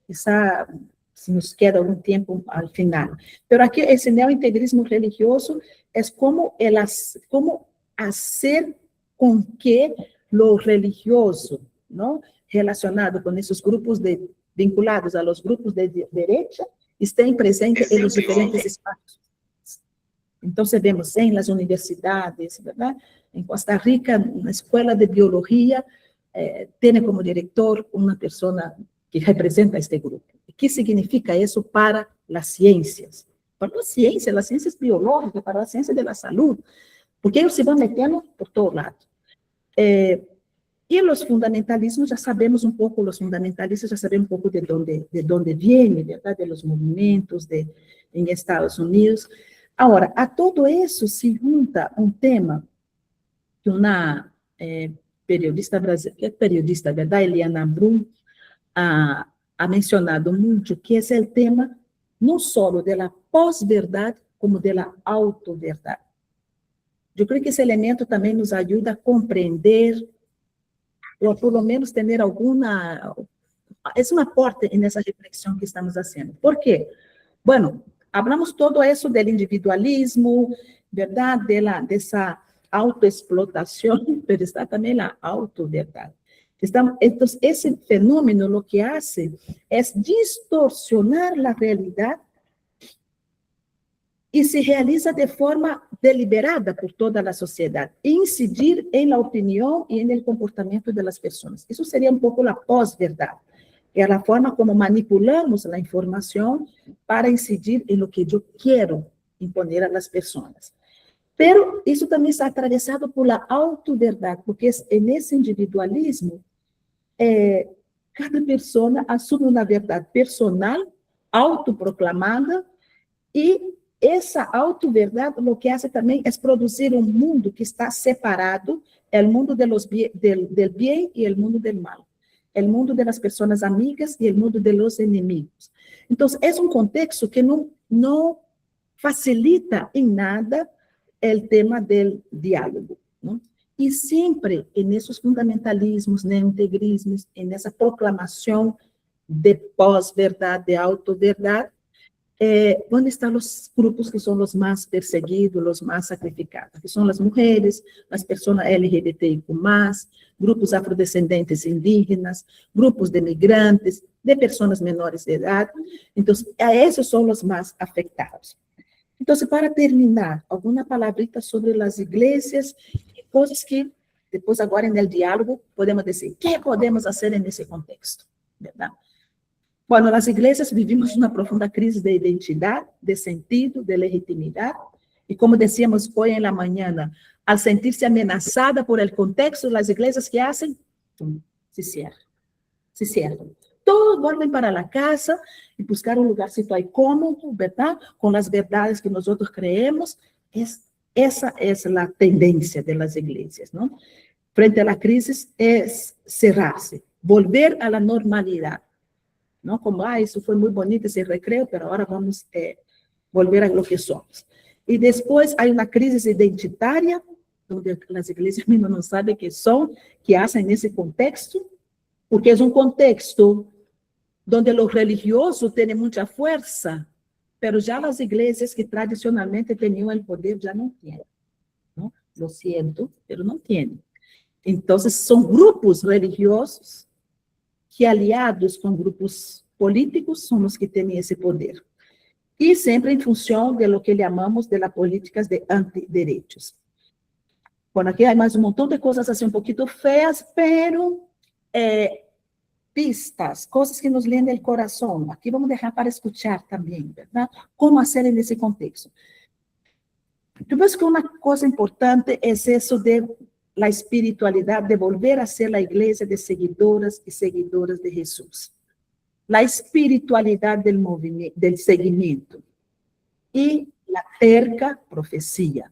quizá si nos queda algún tiempo al final. Pero aquí ese neointegrismo religioso es como hacer con que lo religioso, ¿no?, relacionado con esos grupos vinculados a los grupos de derecha, estén presentes en los diferentes espacios. Entonces vemos en las universidades, ¿verdad? En Costa Rica, una escuela de biología tiene como director una persona que representa este grupo. ¿Qué significa eso para las ciencias? Para las ciencias biológicas, para la ciencia de la salud, porque ellos se van metiendo por todos lados. Y los fundamentalismos, ya sabemos un poco, los fundamentalistas ya saben un poco de dónde viene, ¿verdad? De los movimientos en Estados Unidos. Ahora, a todo eso se junta un tema que una periodista brasileña, ¿verdad? Eliana Brum, ha mencionado mucho, que es el tema no solo de la posverdad, como de la autoverdad. Yo creo que ese elemento también nos ayuda a comprender, o por lo menos tener es un aporte en esa reflexión que estamos haciendo. ¿Por qué? Bueno, hablamos todo eso del individualismo, ¿verdad? De esa autoexplotación, pero está también la autoverdad. Entonces, ese fenómeno lo que hace es distorsionar la realidad y se realiza de forma deliberada por toda la sociedad, incidir en la opinión y en el comportamiento de las personas. Eso sería un poco la posverdad, que es la forma como manipulamos la información para incidir en lo que yo quiero imponer a las personas. Pero eso también está atravesado por la autoverdad, porque es en ese individualismo, cada persona asume una verdad personal, autoproclamada, y esa autoverdad lo que hace también es producir un mundo que está separado, el mundo del bien y el mundo del mal, el mundo de las personas amigas y el mundo de los enemigos. Entonces, es un contexto que no facilita en nada el tema del diálogo, ¿no? Y siempre en esos fundamentalismos, neointegrismos, en esa proclamación de pós-verdad, de autoverdad, van a estar los grupos que son los más perseguidos, los más sacrificados, que son las mujeres, las personas LGBTIQ+, grupos afrodescendentes indígenas, grupos de migrantes, de personas menores de edad. Entonces, a esos son los más afectados. Entonces, para terminar, alguna palabrita sobre las iglesias, cosas que después agora en el diálogo podemos decir, ¿qué podemos hacer en ese contexto? ¿Verdad? Bueno, las iglesias vivimos una profunda crisis de identidad, de sentido, de legitimidad, y como decíamos hoy en la mañana, al sentirse amenazada por el contexto, las iglesias, ¿qué hacen? Se cierran. Todos vuelven para la casa y buscar un lugarcito ahí cómodo, ¿verdad? Con las verdades que nosotros creemos. Esa es la tendencia de las iglesias, ¿no? Frente a la crisis es cerrarse, volver a la normalidad, ¿no? Como, eso fue muy bonito ese recreo, pero ahora vamos a volver a lo que somos. Y después hay una crisis identitaria, donde las iglesias mismas no saben qué son, qué hacen en ese contexto, porque es un contexto donde lo religioso tiene mucha fuerza, pero ya las iglesias que tradicionalmente tenían el poder ya no tienen, ¿no? Lo siento, pero no tienen. Entonces son grupos religiosos que aliados con grupos políticos son los que tienen ese poder. Y siempre en función de lo que llamamos de las políticas de antiderechos. Bueno, aquí hay más un montón de cosas así un poquito feas, pero pistas, cosas que nos leen del corazón. Aquí vamos a dejar para escuchar también, ¿verdad? Cómo hacer en ese contexto. Yo pienso que una cosa importante es eso de la espiritualidad, de volver a ser la iglesia de seguidoras y seguidores de Jesús. La espiritualidad del movimiento, del seguimiento. Y la terca profecía.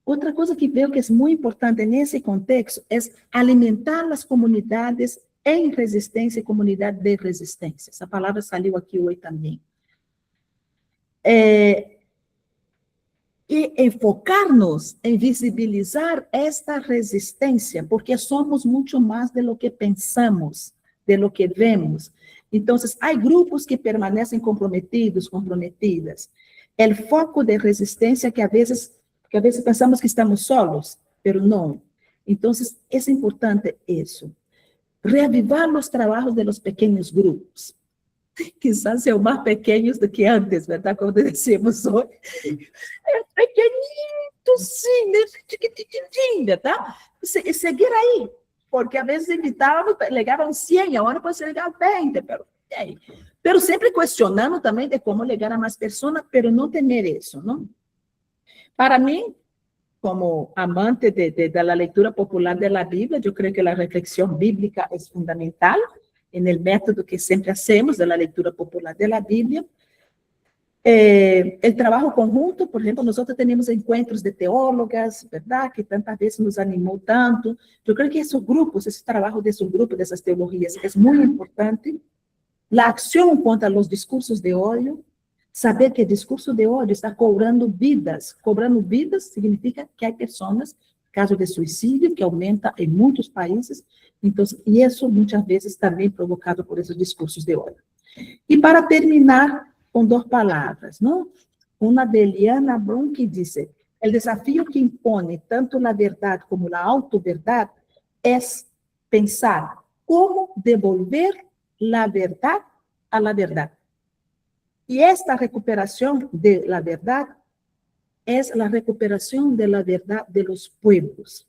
Otra cosa que veo que es muy importante en ese contexto es alimentar las comunidades en resistencia y comunidad de resistencia. Esa palabra salió aquí hoy también. Y enfocarnos en visibilizar esta resistencia, porque somos mucho más de lo que pensamos, de lo que vemos. Entonces, hay grupos que permanecen comprometidos, comprometidas. El foco de resistencia que a veces pensamos que estamos solos, pero no. Entonces, es importante eso. Reavivar los trabajos de los pequeños grupos. Quizás sean más pequeños do que antes, ¿verdad? Como decimos hoy. É pequenito, sim, chiquititinho, ¿verdad? E seguir aí, porque a vezes invitavam, legavam 100, agora pode ser legal 20, pero sempre questionando também de como legar a mais pessoas, pero não temer isso, não? Para mim, como amante de la lectura popular de la Biblia, yo creo que la reflexión bíblica es fundamental en el método que siempre hacemos de la lectura popular de la Biblia. El trabajo conjunto, por ejemplo, nosotros tenemos encuentros de teólogas, ¿verdad? Que tantas veces nos animó tanto. Yo creo que esos grupos, ese trabajo de esos grupos, de esas teologías, es muy importante. La acción contra los discursos de odio. Saber que el discurso de odio está cobrando vidas. Cobrando vidas significa que hay personas, caso de suicidio, que aumenta en muchos países. Entonces, y eso muchas veces también provocado por esos discursos de odio. Y para terminar con dos palabras, ¿no? Una de Liana Brun que dice, el desafío que impone tanto la verdad como la autoverdad es pensar cómo devolver la verdad a la verdad. Y esta recuperación de la verdad es la recuperación de la verdad de los pueblos.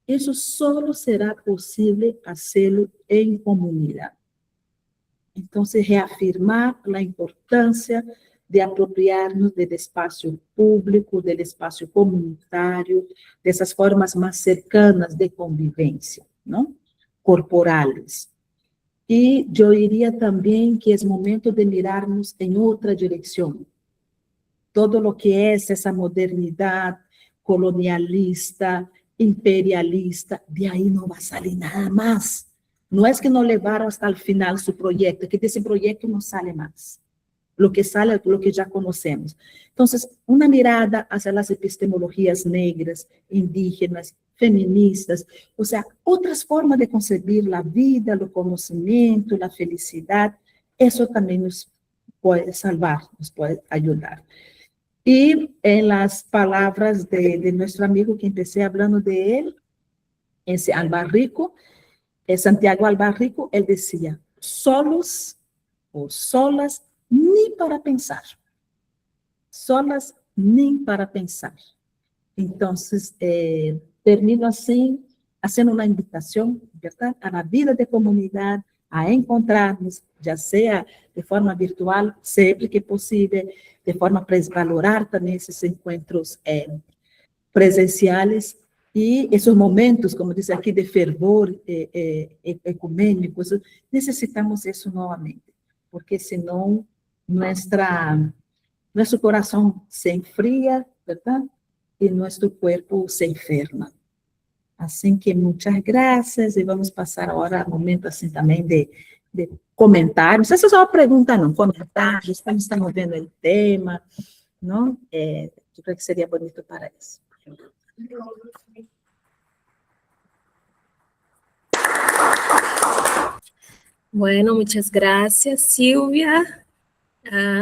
Eso solo será posible hacerlo en comunidad. Entonces, reafirmar la importancia de apropiarnos del espacio público, del espacio comunitario, de esas formas más cercanas de convivencia, ¿no? Corporales. Y yo diría también que es momento de mirarnos en otra dirección. Todo lo que es esa modernidad colonialista, imperialista, de ahí no va a salir nada más. No es que no llevaron hasta el final su proyecto, que de ese proyecto no sale más. Lo que sale es lo que ya conocemos. Entonces, una mirada hacia las epistemologías negras, indígenas, feministas, o sea, otras formas de concebir la vida, el conocimiento, la felicidad, eso también nos puede salvar, nos puede ayudar. Y en las palabras de nuestro amigo que empecé hablando de él, ese Albarrico, Santiago Albarrico, él decía, solos o solas, ni para pensar. Solas, ni para pensar. Entonces, termino así, haciendo una invitación, ¿verdad?, a la vida de comunidad, a encontrarnos, ya sea de forma virtual, siempre que posible, de forma para valorar también esos encuentros presenciales y esos momentos, como dice aquí, de fervor ecuménico. Necesitamos eso nuevamente, porque senão nuestro corazón se enfría, ¿verdad?, y nuestro cuerpo se enferma. Así que muchas gracias y vamos a pasar ahora al momento así también de comentários. Essa é só uma pergunta, não, comentários, como estamos vendo o tema, ¿no? Yo creo que sería bonito para eso. Bueno, muchas gracias, Silvia.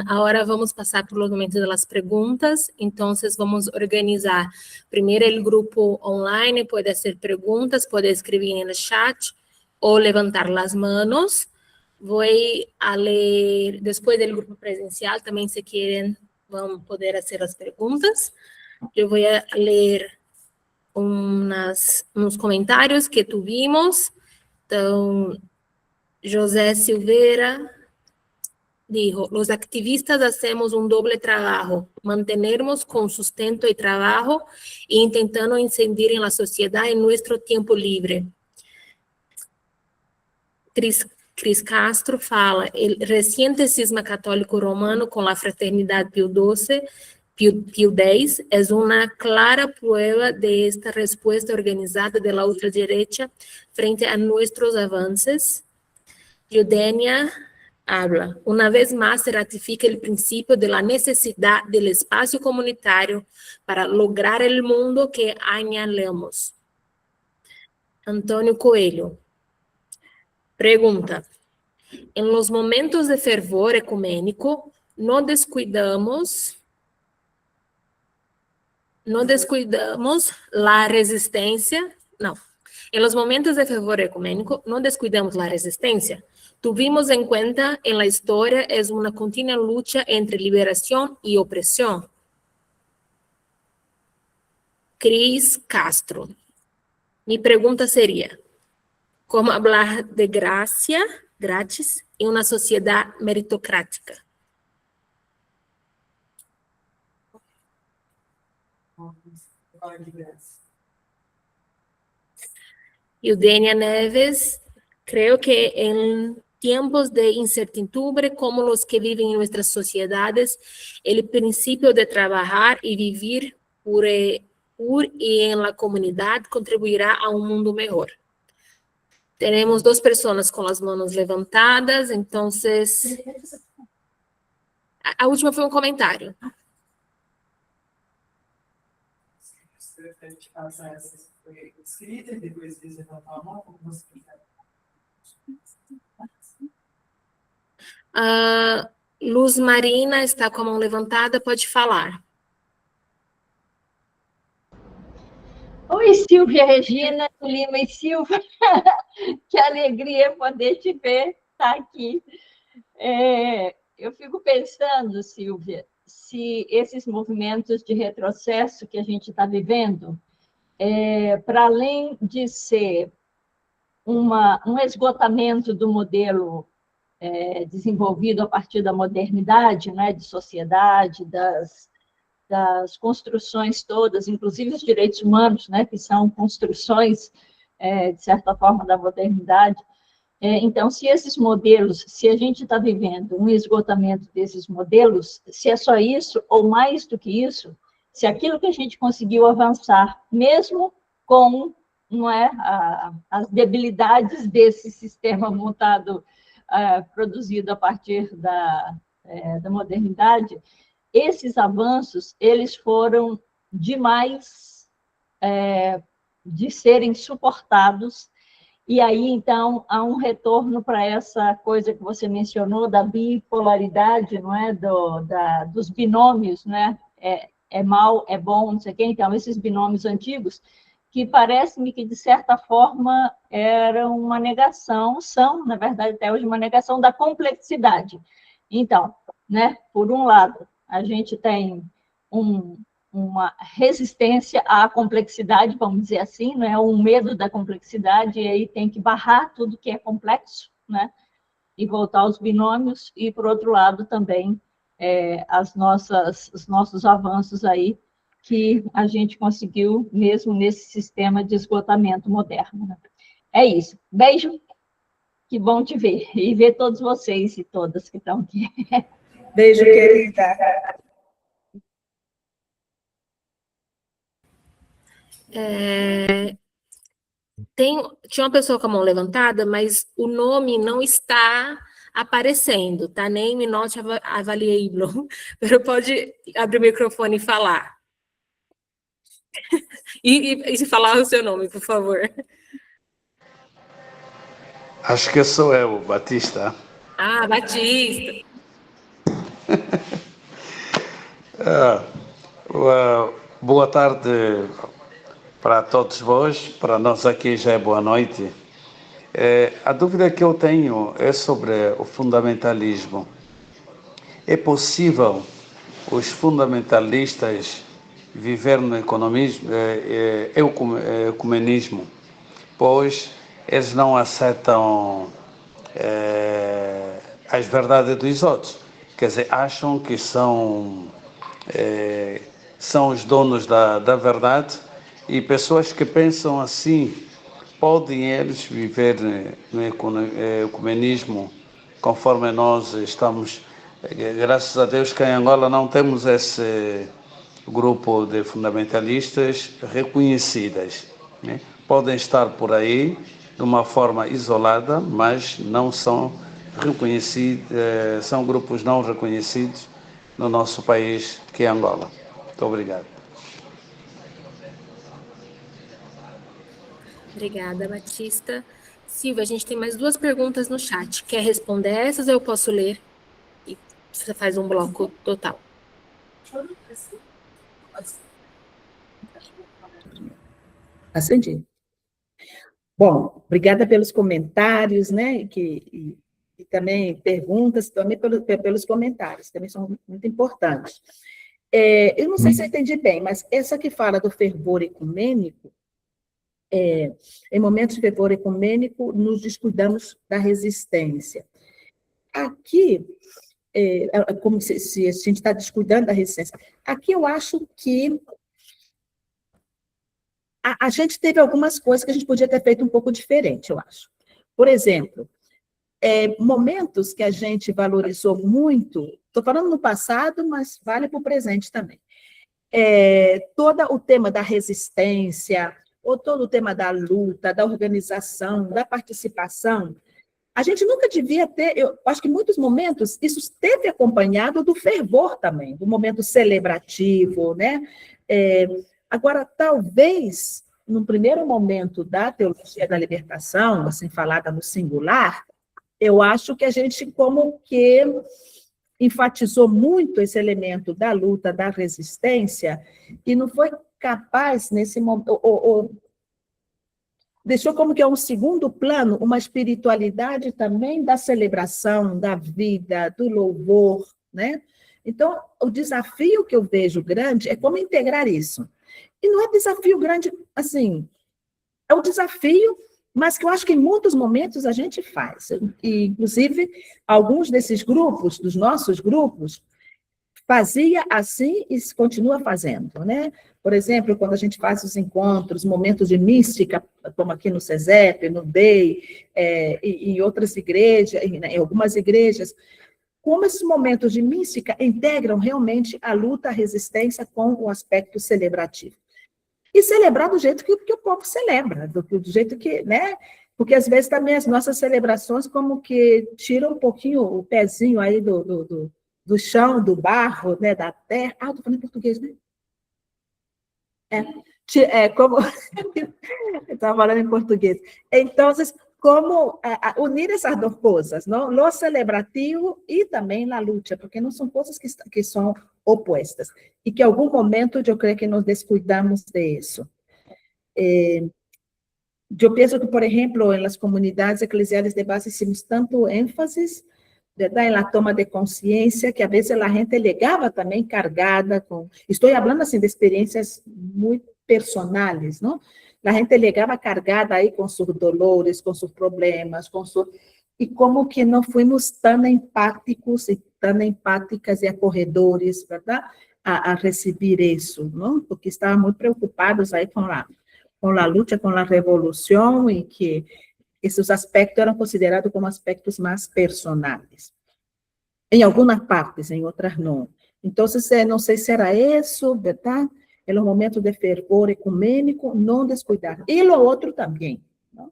Agora vamos passar por los momentos das perguntas. Então, vamos organizar primeiro o grupo online, pode fazer perguntas, pode escrever no chat ou levantar as manos. Vou a ler, depois do grupo presencial, também se querem, vão poder fazer as perguntas. Eu vou a ler uns comentários que tivemos. Então, José Silveira dijo, los activistas hacemos un doble trabajo, mantenernos con sustento y trabajo e intentando incidir en la sociedad en nuestro tiempo libre. Cris Castro fala, el reciente cisma católico romano con la fraternidad Pío X es una clara prueba de esta respuesta organizada de la ultraderecha frente a nuestros avances. Eudenia habla, una vez más se ratifica el principio de la necesidad del espacio comunitario para lograr el mundo que anhelamos. Antonio Coelho pregunta, en los momentos de fervor ecuménico, no descuidamos la resistencia, no, en los momentos de fervor ecuménico, no descuidamos la resistencia. Tuvimos en cuenta en la historia es una continua lucha entre liberación y opresión. Cris Castro. Mi pregunta sería, ¿cómo hablar de gracia, gratis, en una sociedad meritocrática? Eudenia Neves, creo que en tiempos de incertidumbre como los que viven en nuestras sociedades, el principio de trabajar y vivir por y en la comunidad contribuirá a un mundo mejor. Tenemos dos personas con las manos levantadas, entonces... A última foi um comentário. A gente passar essa escrita e depois de levantar a mão, como você quiser. Luz Marina está com a mão levantada, pode falar. Oi, Silvia, Regina, Lima e Silva. Que alegria poder te ver, estar aqui. Eu fico pensando, Silvia, se esses movimentos de retrocesso que a gente está vivendo, para além de ser um esgotamento do modelo desenvolvido a partir da modernidade, né, de sociedade, das construções todas, inclusive os direitos humanos, né, que são construções, de certa forma, da modernidade. Então, se esses modelos, se a gente está vivendo um esgotamento desses modelos, se é só isso, ou mais do que isso, se aquilo que a gente conseguiu avançar, mesmo com as debilidades desse sistema montado, produzido a partir da modernidade, esses avanços, eles foram demais de serem suportados, e aí, então, há um retorno para essa coisa que você mencionou, da bipolaridade, não é? Dos binômios, né? É mal, é bom, não sei o quê. Então, esses binômios antigos, que parece-me que, de certa forma, eram uma negação, são, na verdade, até hoje, uma negação da complexidade. Então, né? Por um lado, a gente tem uma resistência à complexidade, vamos dizer assim, né? Um medo da complexidade, e aí tem que barrar tudo que é complexo, né? E voltar aos binômios, e, por outro lado, também os nossos avanços aí, que a gente conseguiu mesmo nesse sistema de esgotamento moderno, né? É isso. Beijo, que bom te ver, e ver todos vocês e todas que estão aqui. Beijo, querida. Tinha uma pessoa com a mão levantada, mas o nome não está aparecendo, tá? Name not available. Pero pode abrir o microfone e falar. E falar o seu nome, por favor. Acho que sou eu, Batista. Ah, Batista. Boa tarde para todos vós, para nós aqui já é boa noite. A dúvida que eu tenho é sobre o fundamentalismo. É possível os fundamentalistas viver no ecumenismo, pois eles não aceitam as verdades dos outros. Quer dizer, acham que são os donos da verdade, e pessoas que pensam assim, podem eles viver no ecumenismo conforme nós estamos. Graças a Deus que em Angola não temos esse grupo de fundamentalistas reconhecidas, né? Podem estar por aí de uma forma isolada, mas não são reconhecidos, são grupos não reconhecidos no nosso país, que é Angola. Muito obrigado. Obrigada, Batista. Silvia, a gente tem mais 2 perguntas no chat. Quer responder essas ou eu posso ler? E você faz um bloco total. Acendi. Bom, obrigada pelos comentários, né, e também perguntas, também pelos comentários, também são muito importantes. Eu não sei se eu entendi bem, mas essa que fala do fervor ecumênico, em momentos de fervor ecumênico, nos descuidamos da resistência. Aqui, como se a gente está descuidando da resistência, aqui eu acho que a gente teve algumas coisas que a gente podia ter feito um pouco diferente, eu acho. Por exemplo, momentos que a gente valorizou muito, estou falando no passado, mas vale para o presente também. Todo o tema da resistência, ou todo o tema da luta, da organização, da participação, a gente nunca devia ter, eu acho que em muitos momentos isso esteve acompanhado do fervor também, do momento celebrativo, né? Agora, talvez, no primeiro momento da teologia da libertação, assim, falada no singular, eu acho que a gente como que enfatizou muito esse elemento da luta, da resistência, e não foi capaz, nesse momento, deixou como que é um segundo plano, uma espiritualidade também da celebração, da vida, do louvor, né? Então, o desafio que eu vejo grande é como integrar isso. E não é desafio grande, assim, é um desafio, mas que eu acho que em muitos momentos a gente faz. E, inclusive, alguns desses grupos, dos nossos grupos, fazia assim e continua fazendo, né? Por exemplo, quando a gente faz os encontros, momentos de mística, como aqui no CESEP, no DEI, e em outras igrejas, em algumas igrejas, como esses momentos de mística integram realmente a luta, a resistência com o aspecto celebrativo. E celebrar do jeito que o povo celebra, do jeito que, né? Porque às vezes também as nossas celebrações como que tiram um pouquinho o pezinho aí do chão, do barro, né, da terra. Ah, eu estou falando em português, né? Como... eu estava falando em português. Então, como unir essas 2 coisas, não? Lo celebrativo e também a luta, porque não são coisas que são opostas. E que em algum momento eu creio que nos descuidamos disso. Eu penso que, por exemplo, nas comunidades eclesiais de base, hicimos tanto ênfase, ¿verdad?, en la toma de conciencia, que a veces la gente llegaba también cargada con, estoy hablando así de experiencias muy personales, ¿no? La gente llegaba cargada ahí con sus dolores, con sus problemas, y como que no fuimos tan empáticos y tan empáticas y acorredores, ¿verdad?, a recibir eso, ¿no? Porque estaban muy preocupados ahí con la lucha, con la revolución, y que esses aspectos eram considerados como aspectos mais personais. Em algumas partes, em outras não. Então, não sei se era isso, verdade? Em um momento de fervor ecumênico, não descuidar. E o outro também. Não?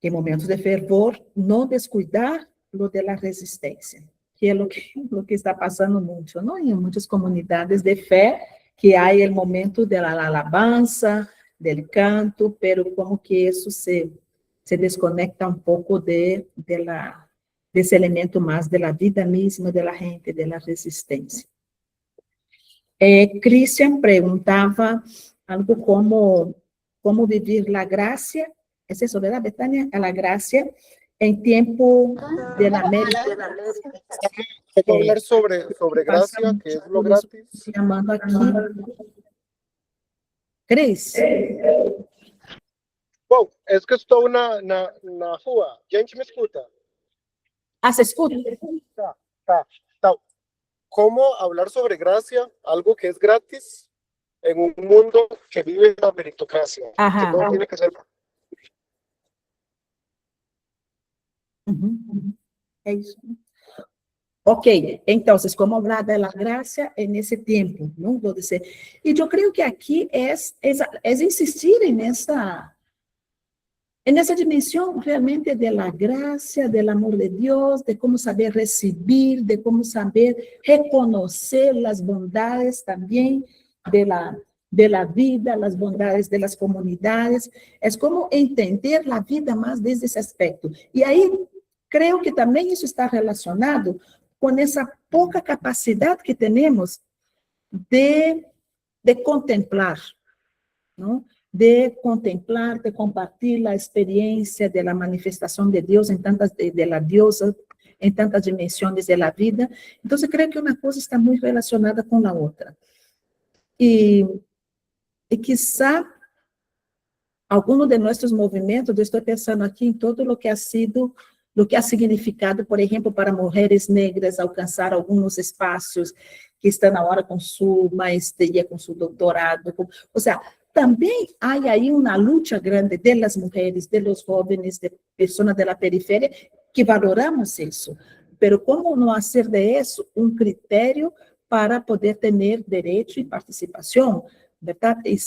Em momentos de fervor, não descuidar lo de la resistencia, que es lo que está pasando mucho, ¿no? En muchas comunidades de fe, que hay el momento de la alabanza, del canto, pero como que eso se desconecta un poco de ese elemento más de la vida misma de la gente, de la resistencia. Christian preguntaba algo como vivir la gracia, es eso, ¿verdad, Betania? A la gracia en tiempo de la América. ¿Cómo hablar sobre gracia, que es lo gratis? Llamando aquí. Cris. Bom, es que estou na rua. Gente, me escuta. Ah, se escuta? Tá. ¿Cómo hablar sobre gracia, algo que es gratis, en un mundo que vive la meritocracia? Ajá. Que no tiene que ser. É isso. Ok, entonces, ¿cómo hablar de la gracia en ese tiempo? ¿No? Y yo creo que aquí es insistir en esa dimensión realmente de la gracia, del amor de Dios, de cómo saber recibir, de cómo saber reconocer las bondades también de la vida, las bondades de las comunidades. Es como entender la vida más desde ese aspecto. Y ahí creo que también eso está relacionado con esa poca capacidad que tenemos de contemplar, ¿no? De contemplar, de compartir la experiencia de la manifestación de Dios de la diosa en tantas dimensiones de la vida. Entonces creo que una cosa está muy relacionada con la otra. Y quizá algunos de nuestros movimientos, yo estoy pensando aquí en todo lo que ha significado, por ejemplo, para mujeres negras alcanzar algunos espacios que están ahora con su maestría, con su doctorado. O sea, también hay ahí una lucha grande de las mujeres, de los jóvenes, de personas de la periferia, que valoramos eso. Pero ¿cómo no hacer de eso un criterio para poder tener derecho y participación? ¿Verdad? Y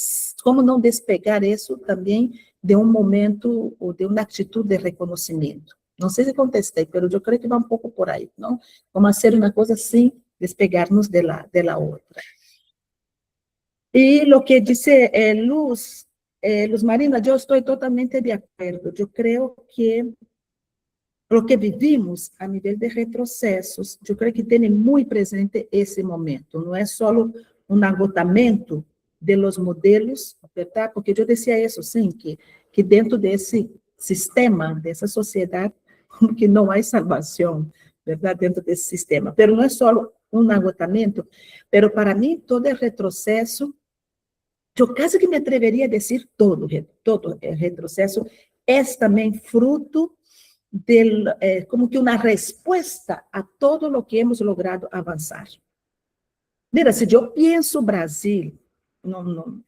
cómo no despegar eso también de un momento o de una actitud de reconocimiento. No sé si contesté, pero yo creo que va un poco por ahí, ¿no? Cómo hacer una cosa sin despegarnos de la otra. Y lo que dice Luz Marina, yo estoy totalmente de acuerdo. Yo creo que lo que vivimos a nivel de retrocesos, yo creo que tiene muy presente ese momento. No es solo un agotamiento de los modelos, ¿verdad? Porque yo decía eso, sí, que dentro de ese sistema, de esa sociedad, que no hay salvación, ¿verdad? Dentro de ese sistema. Pero no es solo un agotamiento, pero para mí todo el retroceso, yo casi que me atrevería a decir todo el retroceso es también fruto como que una respuesta a todo lo que hemos logrado avanzar. Mira, si yo pienso Brasil,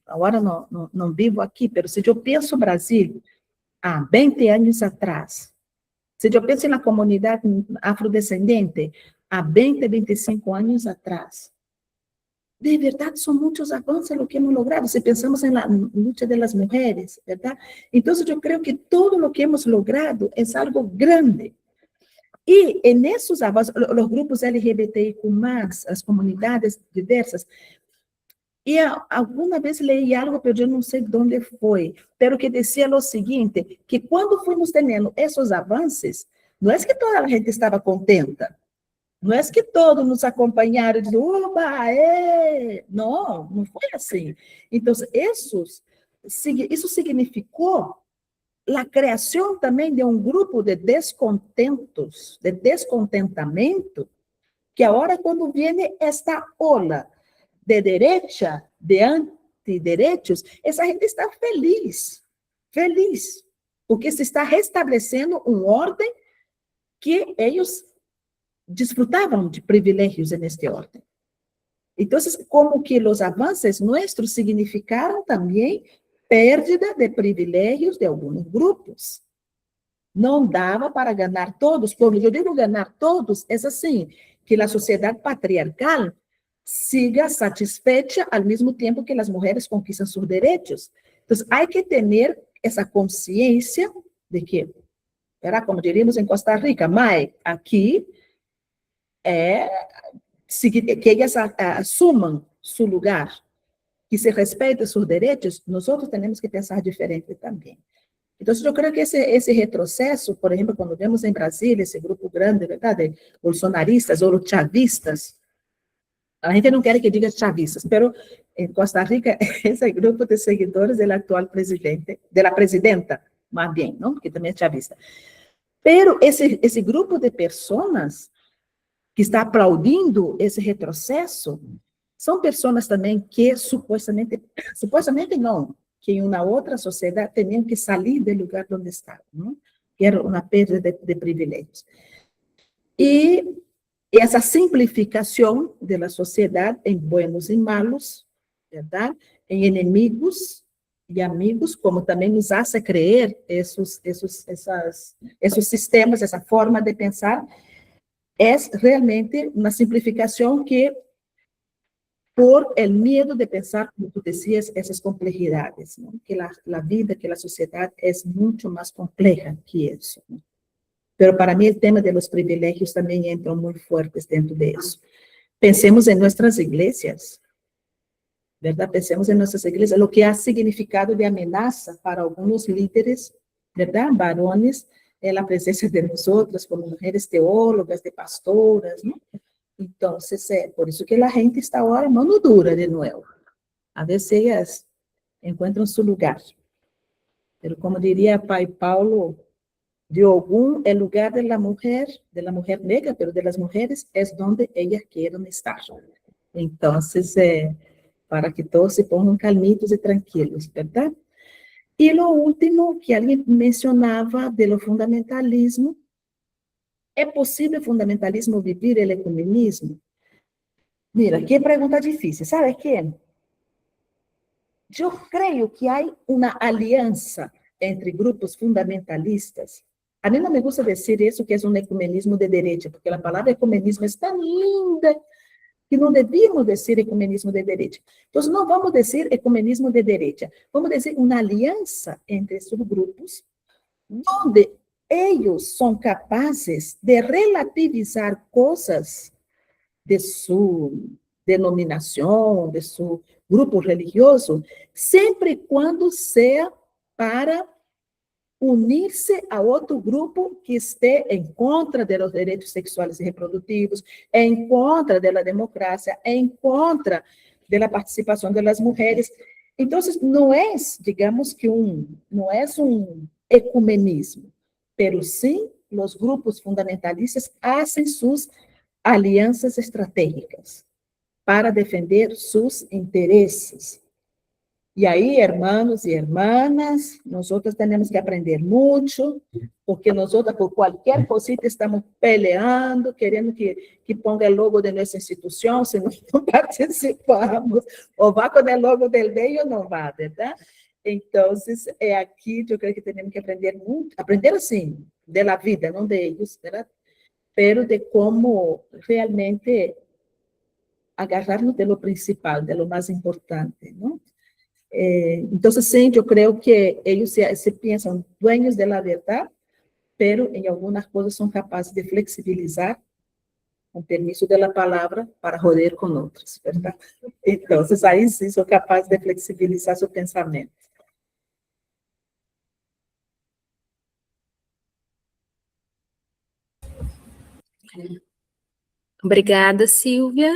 ahora no vivo aquí, pero si yo pienso Brasil há 20 años atrás, si yo pienso en la comunidad afrodescendente há 20, 25 años atrás, de verdad son muchos avances lo que hemos logrado, si pensamos en la lucha de las mujeres, ¿verdad? Entonces yo creo que todo lo que hemos logrado es algo grande. Y en esos avances, los grupos LGBTIQ+, las comunidades diversas, y alguna vez leí algo, pero yo no sé dónde fue, pero que decía lo siguiente, que cuando fuimos teniendo esos avances, no es que toda la gente estaba contenta, no es que todos nos acompañaron y dijeron, ¡oba, No, no fue así. Entonces, eso significó la creación también de un grupo de descontentos, de descontentamento, que ahora cuando viene esta ola de derecha, de antiderechos, esa gente está feliz, porque se está restableciendo un orden que ellos disfrutaban de privilegios en este orden. Entonces, como que los avances nuestros significaron también pérdida de privilegios de algunos grupos. Não dava para ganhar todos. Quando eu digo ganhar todos, é assim, que a sociedade patriarcal siga satisfecha ao mesmo tempo que as mulheres conquistam seus direitos. Então, há que ter essa consciência de que era como diríamos em Costa Rica, mas aqui é que elas assumam seu lugar, que se respeitem seus direitos, nós temos que pensar diferente também. Então, eu creio que esse retrocesso, por exemplo, quando vemos em Brasília esse grupo grande, verdade, bolsonaristas ou chavistas, a gente não quer que diga chavistas, mas em Costa Rica, esse grupo de seguidores do atual presidente, da presidenta, mais bem, não? Que também é chavista. Pero esse grupo de pessoas que está aplaudindo esse retrocesso são pessoas também que supostamente não, que em uma outra sociedade tinham que sair do lugar onde estavam, não? Que era uma perda de privilégios. E essa simplificação da sociedade em buenos e malos, verdade? Em inimigos e amigos, como também nos hace crer esses sistemas, essa forma de pensar, é realmente uma simplificação que, por el medo de pensar, como tu decías, essas complexidades, ¿no? Que a vida, que a sociedade é muito mais complexa que isso, ¿no? Pero para mim, o tema de los privilegios também entra muito fortes dentro de isso. Pensemos em nossas igrejas, verdade? Pensemos em nossas igrejas, o que ha significado de ameaça para alguns líderes, verdade? Varones, a presença de nós outras, como mulheres teólogas, de pastoras, ¿no? Então, é por isso que a gente está agora mano dura de novo. A vezes elas encontram seu lugar. Mas, como diria Pai Paulo, de algum é lugar da mulher negra, mas das mulheres é onde elas querem estar. Então, para que todos se ponham calmitos e tranquilos, verdade? E o último que alguém mencionava do fundamentalismo, ¿é possível fundamentalismo viver o ecumenismo? Mira, que pergunta difícil. ¿Sabe qué? Eu creio que há uma aliança entre grupos fundamentalistas. A mim não me gusta dizer isso, que é um ecumenismo de direita, porque a palavra ecumenismo é tão linda que não devíamos dizer ecumenismo de direita. Então, não vamos dizer ecumenismo de direita, vamos dizer uma aliança entre esses grupos, onde eles são capazes de relativizar coisas de sua denominação, de seu grupo religioso, sempre quando seja para unir-se a outro grupo que esteja em contra dos direitos sexuais e reprodutivos, em contra da democracia, em contra da participação das mulheres. Então, não é, digamos que não é um ecumenismo, pero sim, os grupos fundamentalistas fazem suas alianças estratégicas para defender seus interesses. E aí, irmãos e irmãs, nós temos que aprender muito, porque nós por qualquer cosita estamos peleando, querendo que ponga o logo de nossa instituição, se nós não participamos, ou vá com o logo del meio ou não vá, verdade? Então, é aqui que eu creio que temos que aprender muito, aprender assim, da vida, não de eles, verdade? Pero de como realmente agarrar-nos de lo principal, de lo mais importante, não? Então, sim, eu creio que eles se pensam dueños da verdade, pero em algumas coisas são capazes de flexibilizar, com permisso da palavra, para joder com outros, verdade? Então, aí sim são capazes de flexibilizar seu pensamento. Obrigada, Silvia.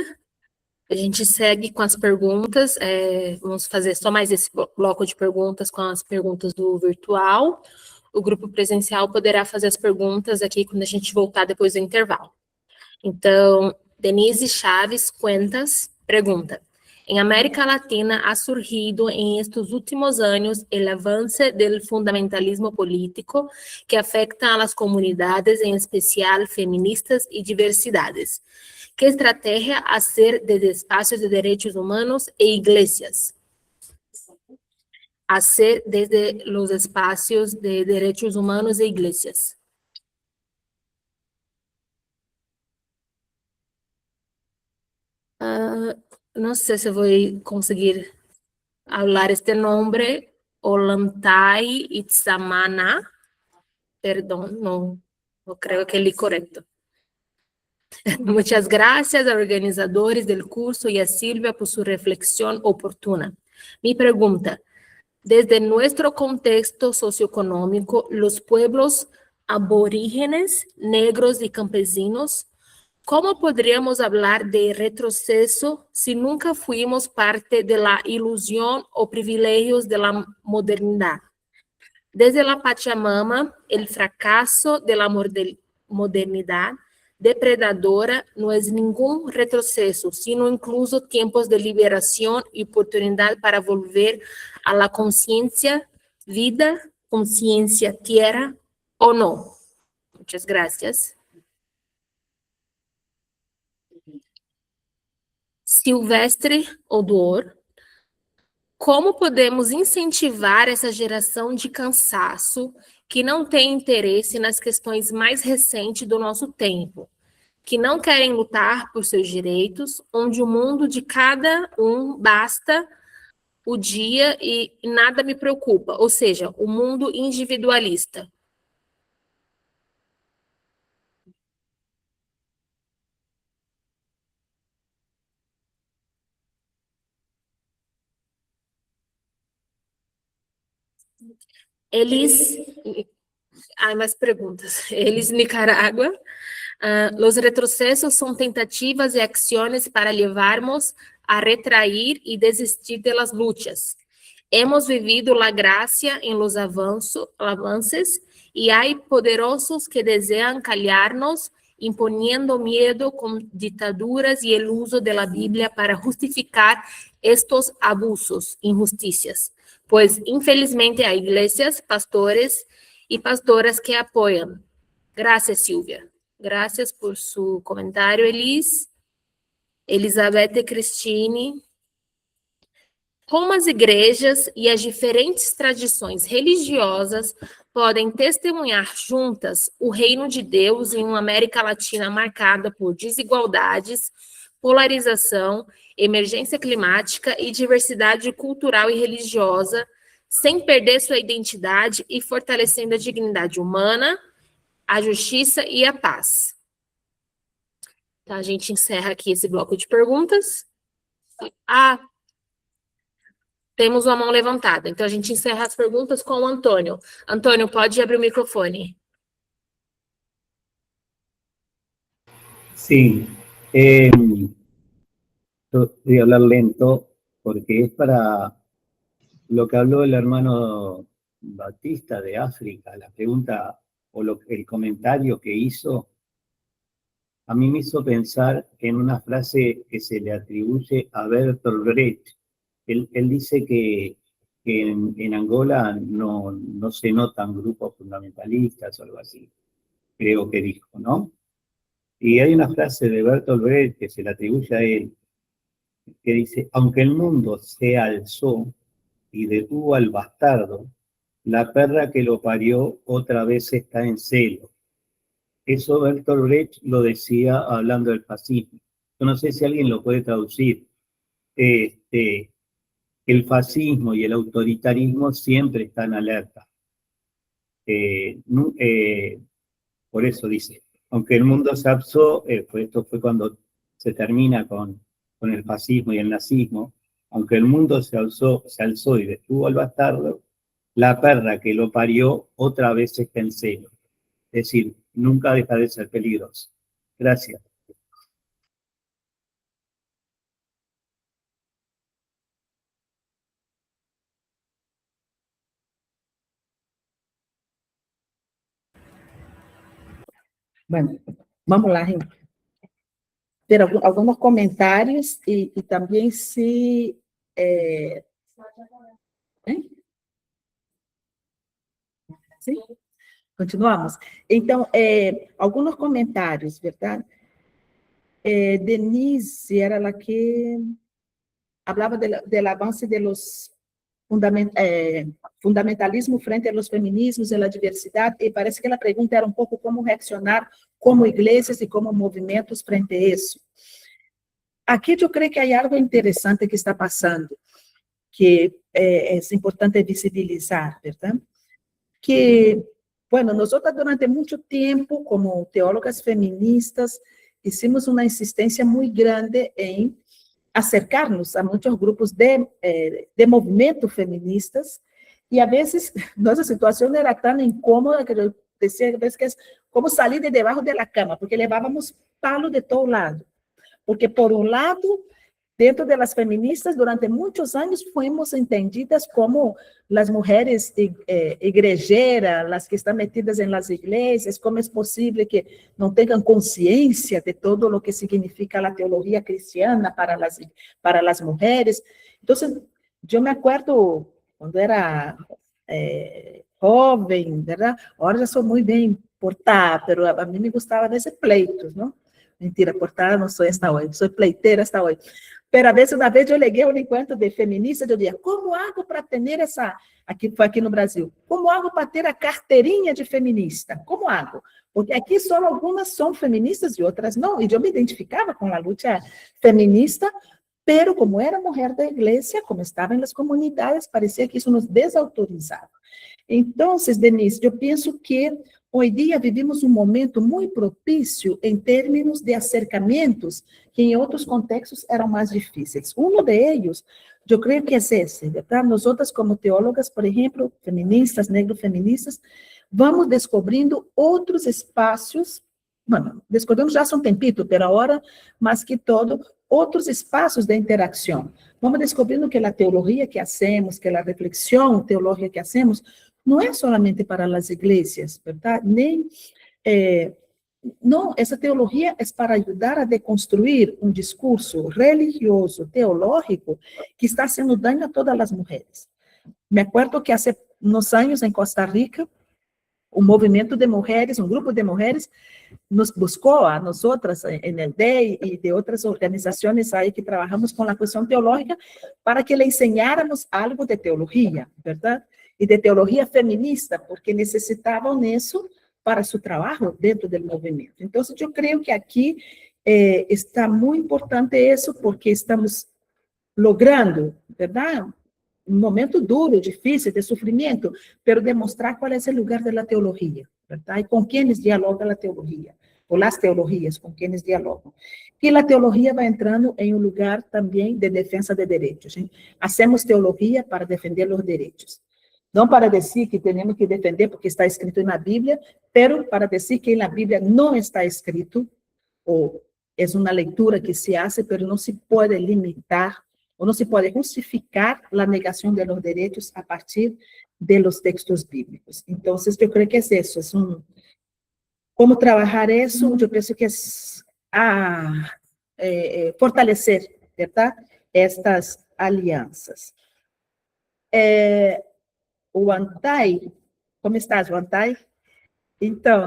A gente segue com as perguntas. Vamos fazer só mais esse bloco de perguntas com as perguntas do virtual. O grupo presencial poderá fazer as perguntas aqui quando a gente voltar depois do intervalo. Então, Denise Chaves Cuentas pergunta: em América Latina ha surgido en estos últimos años el avance del fundamentalismo político que afecta a las comunidades, en especial feministas y diversidades. ¿Qué estrategia hacer desde espacios de derechos humanos e iglesias? Hacer desde los espacios de derechos humanos e iglesias. No sé si voy a conseguir hablar este nombre, Ollantay Itzamana. Perdón, no creo que li correcto. Muchas gracias a organizadores del curso y a Silvia por su reflexión oportuna. Mi pregunta, desde nuestro contexto socioeconómico, los pueblos aborígenes, negros y campesinos, ¿cómo podríamos hablar de retroceso si nunca fuimos parte de la ilusión o privilegios de la modernidad? Desde la Pachamama, el fracaso de la modernidad depredadora no es ningún retroceso, sino incluso tiempos de liberación y oportunidad para volver a la conciencia, vida, conciencia, tierra, ¿o no? Muchas gracias. Silvestre Odor, como podemos incentivar essa geração de cansaço que não tem interesse nas questões mais recentes do nosso tempo, que não querem lutar por seus direitos, onde o mundo de cada um basta o dia e nada me preocupa, ou seja, o mundo individualista? Hay más preguntas. Elis Nicaragua. Los retrocesos son tentativas y acciones para llevarnos a retrair y desistir de las luchas. Hemos vivido la gracia en los avances y hay poderosos que desean callarnos, imponiendo miedo con dictaduras y el uso de la Biblia para justificar estos abusos, injusticias. Pues infelizmente hay iglesias, pastores y pastoras que apoyan. Gracias, Silvia. Gracias por su comentario, Elis. Elizabeth Cristine. Como as igrejas e as diferentes tradições religiosas podem testemunhar juntas o reino de Deus em uma América Latina marcada por desigualdades, polarização, emergência climática e diversidade cultural e religiosa, sem perder sua identidade e fortalecendo a dignidade humana, a justiça e a paz? Então, a gente encerra aqui esse bloco de perguntas. Temos uma mão levantada. Então, a gente encerra as perguntas com o Antônio. Antônio, pode abrir o microfone. Sí. Voy a hablar lento porque es para lo que habló el hermano Batista de África, la pregunta o el comentario que hizo, a mí me hizo pensar en una frase que se le atribuye a Bertolt Brecht. Él dice que en Angola no se notan grupos fundamentalistas o algo así, creo que dijo, ¿no? Y hay una frase de Bertolt Brecht que se le atribuye a él, que dice, aunque el mundo se alzó y detuvo al bastardo, la perra que lo parió otra vez está en celo. Eso Bertolt Brecht lo decía hablando del fascismo. Yo no sé si alguien lo puede traducir. El fascismo y el autoritarismo siempre están alerta. Por eso dice, aunque el mundo se alzó, esto fue cuando se termina con el fascismo y el nazismo, aunque el mundo se alzó y detuvo al bastardo, la perra que lo parió otra vez está en celo. Es decir, nunca deja de ser peligroso. Gracias. Bueno, vamos lá, gente. Ter alguns comentários e também se... Sim? Continuamos? Então, alguns comentários, verdade? Denise era a que falava do avanço dos fundamentalismo frente aos feminismos e à diversidade, e parece que a pergunta era um pouco como reaccionar como igrejas e como movimentos frente a isso. Aqui eu creio que há algo interessante que está passando, que é importante visibilizar, verdade? Que bueno, nosotras durante mucho tiempo, como teólogas feministas, hicimos una insistencia muy grande en acercarnos a muchos grupos de movimientos feministas, y a veces nuestra situación era tan incómoda que yo decía a veces que es como salir de debajo de la cama, porque llevábamos palos de todo lado. Porque, por un lado, dentro de las feministas, durante muchos años fuimos entendidas como las mujeres igrejeras, las que están metidas en las iglesias, cómo es posible que no tengan conciencia de todo lo que significa la teología cristiana para las mujeres. Entonces, yo me acuerdo cuando era joven, ¿verdad? Ahora ya soy muy bien portada, pero a mí me gustaba de ese pleitos, ¿no? Mentira, portada no soy hasta hoy, soy pleiteira hasta hoy. Pero a veces, una vez yo llegué a un encuentro de feministas, yo decía, ¿cómo hago para tener esa, aquí fue aquí no Brasil, ¿cómo hago para ter a carteirinha de feminista? ¿Cómo hago? Porque aqui só algumas são feministas e outras não, e eu me identificava com a luta feminista, pero como era mulher da igreja, como estava nas comunidades, parecia que isso nos desautorizava. Então, Denise, eu penso que hoje dia vivimos um momento muito propício em termos de acercamentos que em outros contextos eram mais difíceis. Um deles, eu creio que é esse, ¿verdad? Nós outras como teólogas, por exemplo, feministas, negro-feministas, vamos descobrindo outros espaços, bueno, descobrimos já há um tempito, pero agora, mais que todo, outros espaços de interação. Vamos descobrindo que a teologia que hacemos, que a reflexão teológica que hacemos, não é solamente para as igrejas, verdade? Não, essa teologia é para ajudar a deconstruir um discurso religioso, teológico, que está fazendo dano a todas as mulheres. Me acordo que há uns anos, em Costa Rica, um movimento de mulheres, um grupo de mulheres, nos buscou a nós outras, em el DEI e de outras organizações aí que trabalhamos com a questão teológica, para que le ensináramos algo de teologia, verdade? E de teologia feminista, porque necessitavam isso para seu trabalho dentro do movimento. Então, eu creio que aqui está muito importante isso, porque estamos logrando, verdade? Um momento duro, difícil, de sofrimento, pero demonstrar qual é o lugar da teologia, verdade? E com quienes dialoga a teologia, ou as teologias com quienes dialogam. E a teologia vai entrando em um lugar também de defesa de direitos. Hacemos teologia para defender os direitos. Não para dizer que temos que defender porque está escrito na Bíblia, pero para dizer que na Bíblia não está escrito, ou é uma leitura que se hace, pero não se pode limitar, ou não se pode justificar a negação de los direitos a partir de los textos bíblicos. Então, eu creio que é isso, como trabalhar isso, eu penso que é fortalecer, verdade? Estas alianças. O Antai, como estás, Antai? Então,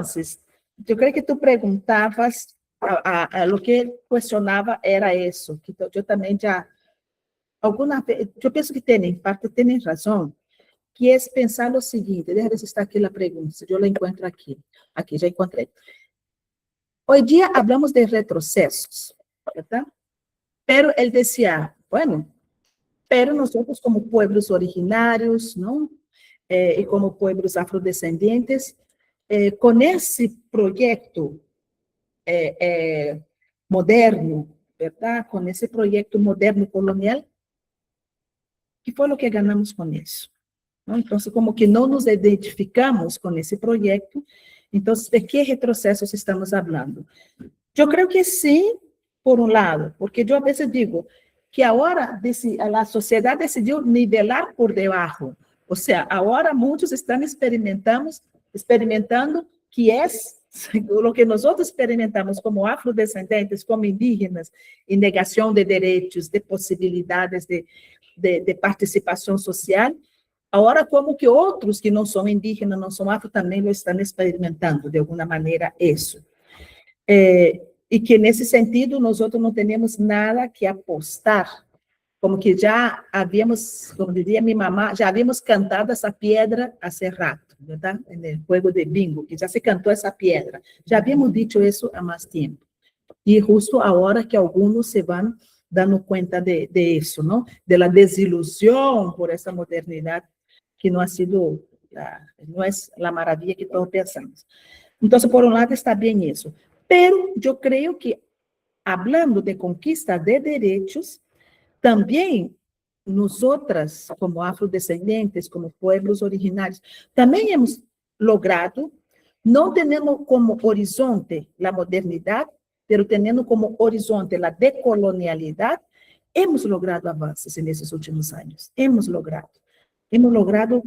eu creio que tu perguntavas, o que questionava era isso, que eu também já, eu penso que em parte, tem razão, que é pensar o seguinte, deixa eu ver se está aqui a pergunta, eu la encontro aqui, já encontrei. Hoje dia, hablamos de retrocessos, ¿verdad? Pero ele dizia, bueno, pero nosotros como pueblos originários, não? E como pueblos afrodescendentes, com esse projeto moderno, verdade? Com esse projeto moderno colonial, que foi o que ganhamos com isso? Não? Então, como que não nos identificamos com esse projeto, então, de que retrocessos estamos falando? Eu creio que sim, por um lado, porque eu a vezes digo que agora a sociedade decidiu nivelar por debaixo. Ou seja, agora muitos estão experimentando que é o que nós experimentamos como afrodescendentes, como indígenas, em negação de direitos, de possibilidades de participação social. Agora, como que outros que não são indígenas, não são afro, também lo estão experimentando, de alguma maneira, isso. E que, nesse sentido, nós não temos nada que apostar, como que já havíamos, como diria minha mamá, já havíamos cantado essa pedra há rato, verdade? No jogo de bingo, que já se cantou essa pedra. Já havíamos dito isso há mais tempo. E justo agora que alguns se vão dando conta de isso, não? De la desilusão por essa modernidade que não ha sido no es la maravilla que todos pensamos. Entonces, por un lado está bien eso, pero yo creo que hablando de conquista de derechos, también nosotras, como afrodescendentes, como pueblos originarios, también hemos logrado, no tenemos como horizonte la modernidad, pero teniendo como horizonte la decolonialidad, hemos logrado avances en esos últimos años, hemos logrado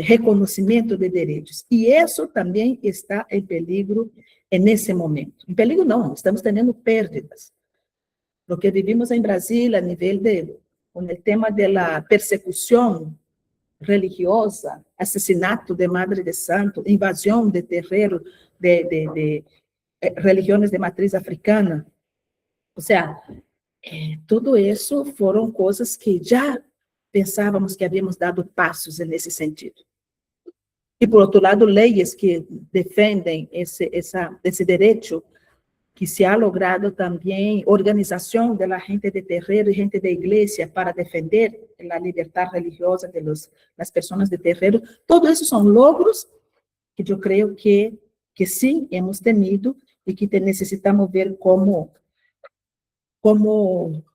reconocimiento de derechos, y eso también está en peligro en ese momento. En peligro no, estamos teniendo pérdidas. Lo que vivimos en Brasil a nivel con el tema de la persecución religiosa, asesinato de Madre de Santo, invasión de terreno de religiones de matriz africana. O sea, todo eso fueron cosas que ya pensábamos que habíamos dado pasos nesse sentido. E, por outro lado, leis que defendem esse direito, que se ha logrado também organização da gente de terreiro e gente da igreja para defender a liberdade religiosa das pessoas de terreiro. Todos esses são logros que eu creio que sim, hemos tenido e que necessitamos ver como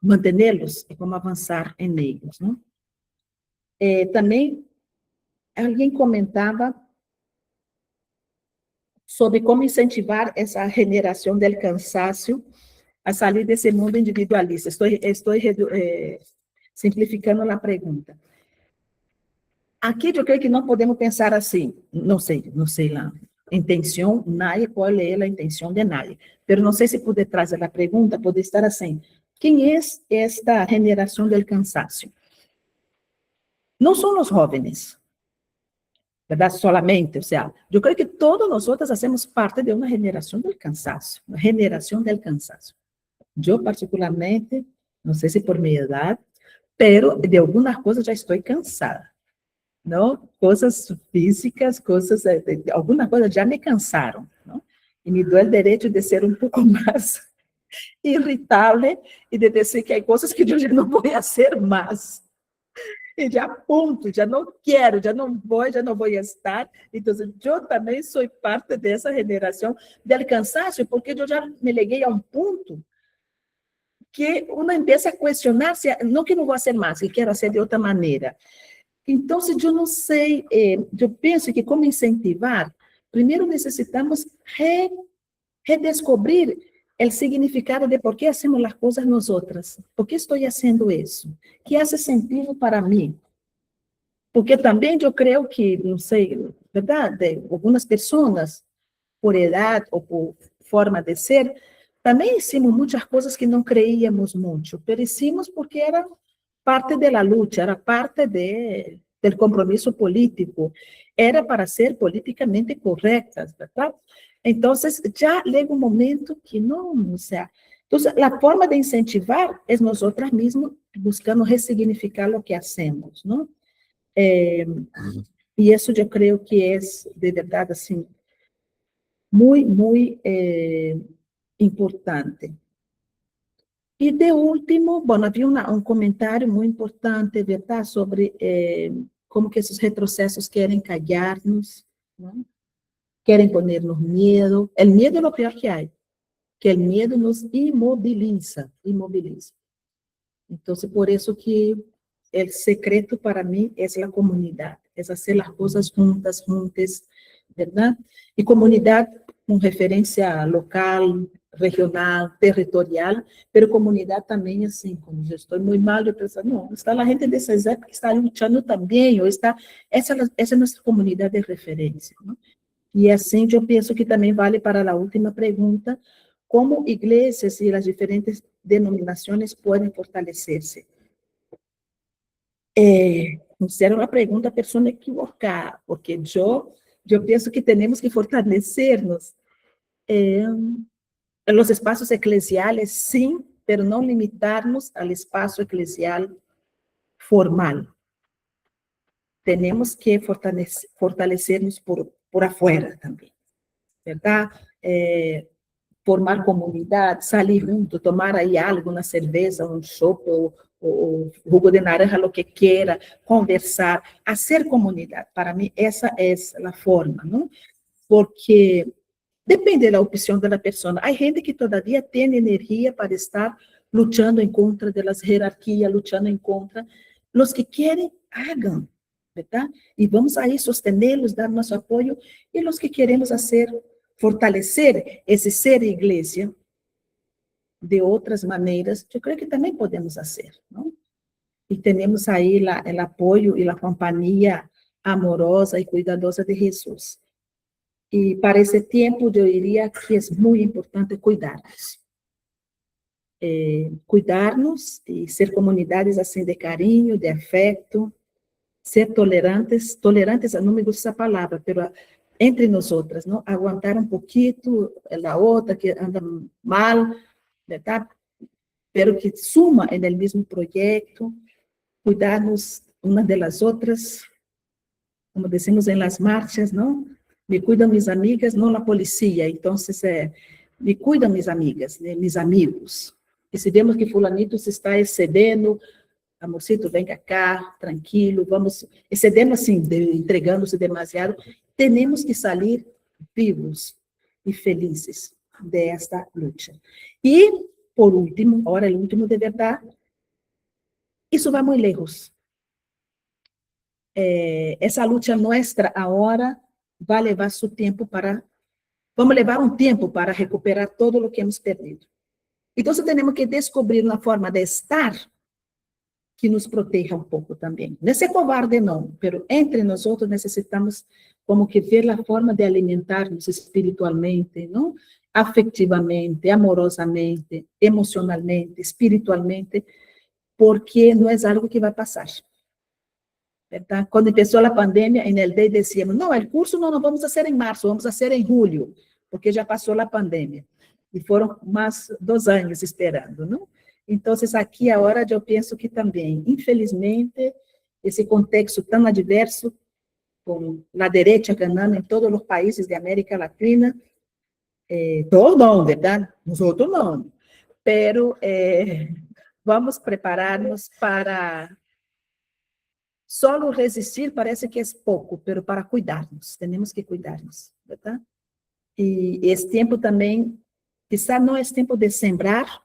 mantê-los e como avançar em eles, não? Também, alguém comentava sobre como incentivar essa regeneração do cansaço a sair desse mundo individualista. Estou simplificando a pergunta. Aqui eu creio que não podemos pensar assim, não sei a intenção, nadie, qual é a intenção de nadie, mas não sei se por detrás da pergunta pode estar assim, quem é esta generação do cansaço? Não são os jovens, verdade? Solamente, ou seja, eu creio que todos nós fazemos parte de uma generação do cansaço, uma generação do cansaço. Eu, particularmente, não sei se por minha idade, pero de algumas coisas já estou cansada, não? Coisas físicas, algumas coisas já me cansaram, não? E me dou o direito de ser um pouco mais irritável e de dizer que há coisas que eu já não vou fazer mais. E já ponto, já não quero, já não vou estar. Então, eu também sou parte dessa geração del cansaço, porque eu já me liguei a um ponto que uma começa a questionar se não que não vou fazer mais, que quero fazer de outra maneira. Então, eu não sei, eu penso que como incentivar, primeiro necessitamos redescobrir o significado de por que hacemos as coisas nosotras. Por que estou fazendo isso? Que hace sentido para mim? Porque também eu creio que, não sei, verdade, algumas pessoas, por idade ou por forma de ser, também hicimos muitas coisas que não creíamos muito, mas hicimos porque era parte da luta, era parte do compromisso político, era para ser politicamente corretas, verdade? Então, já chega um momento que não, ou seja, então, a forma de incentivar é nós outras mesmas buscando ressignificar o que hacemos, não? E isso eu creio que é, de verdade, assim, muito importante. E, de último, bom, havia um comentário muito importante, verdade, sobre como que esses retrocessos querem callar-nos, não? Querem poner-nos medo. O medo é o pior que o medo nos imobiliza. Então, por isso que o secreto para mim é a comunidade, é fazer as coisas juntas, verdade? E comunidade com referência local, regional, territorial, mas comunidade também, assim, como eu estou muito mal, eu penso, não, está a gente dessa época que está lutando também, ou está, essa é a nossa comunidade de referência, não? E assim, eu penso que também vale para a última pergunta, como igrejas e as diferentes denominações podem fortalecer-se. Fizeram uma pergunta a pessoa equivocada, porque eu penso que temos que fortalecer-nos nos espaços eclesiais, sim, mas não limitar-nos ao espaço eclesial formal. Temos que fortalecer-nos por afuera também, verdade? Formar comunidade, sair junto, tomar aí algo, uma cerveja, um chopp, ou o jugo de naranja, lo que quiera, conversar, hacer comunidad. Para mí, esa es la forma, ¿no? Porque depende de la opción de la persona. Hay gente que todavía tiene energía para estar luchando en contra de las jerarquías, luchando en contra. Los que quieren, hagan, ¿verdad? Y vamos ahí sostenerlos, dar nuestro apoyo. Y los que queremos hacer, fortalecer ese ser iglesia de otras maneras, yo creo que también podemos hacer, ¿no? Y tenemos ahí el apoyo y la compañía amorosa y cuidadosa de Jesús. Y para ese tiempo yo diría que es muy importante cuidarnos. Cuidarnos y ser comunidades así de cariño, de afecto, ser tolerantes, no me gusta esa palabra, pero entre nosotras, ¿no? Aguantar un poquito la otra que anda mal, ¿verdad? Pero que suma en el mismo proyecto, cuidarnos unas de las otras, como decimos en las marchas, ¿no? Me cuidan mis amigas, no la policía. Entonces, me cuidan mis amigas, mis amigos. E se vemos que fulanito se está excedendo, amorcito, venga acá, tranquilo, vamos, excedendo assim, entregando-se demasiado, temos que sair vivos e felizes desta luta. E, por último, ahora el último de verdade, isso vai muito lejos. Essa luta nossa agora vai levar seu tempo para, vamos levar um tempo para recuperar todo o que hemos perdido. Então, temos que descobrir uma forma de estar que nos proteja um pouco também. Não é ser covarde, não, mas entre nós outros necessitamos como que ver a forma de alimentar-nos espiritualmente, não? Afetivamente, amorosamente, emocionalmente, espiritualmente, porque não é algo que vai passar. ¿Verdad? Quando começou a pandemia, em el DEI decíamos, não, o curso não vamos fazer em março, vamos fazer em julho, porque já passou a pandemia. E foram mais 2 anos esperando, não? Então, aqui agora eu penso que também, infelizmente, esse contexto tão adverso, com a direita ganhando em todos os países da América Latina, todos não, verdade? Nós outros não. Pero vamos preparar-nos para... Solo resistir parece que é pouco, pero para cuidarnos, temos que cuidarnos, verdade? E esse tempo também, quizá não é tempo de sembrar,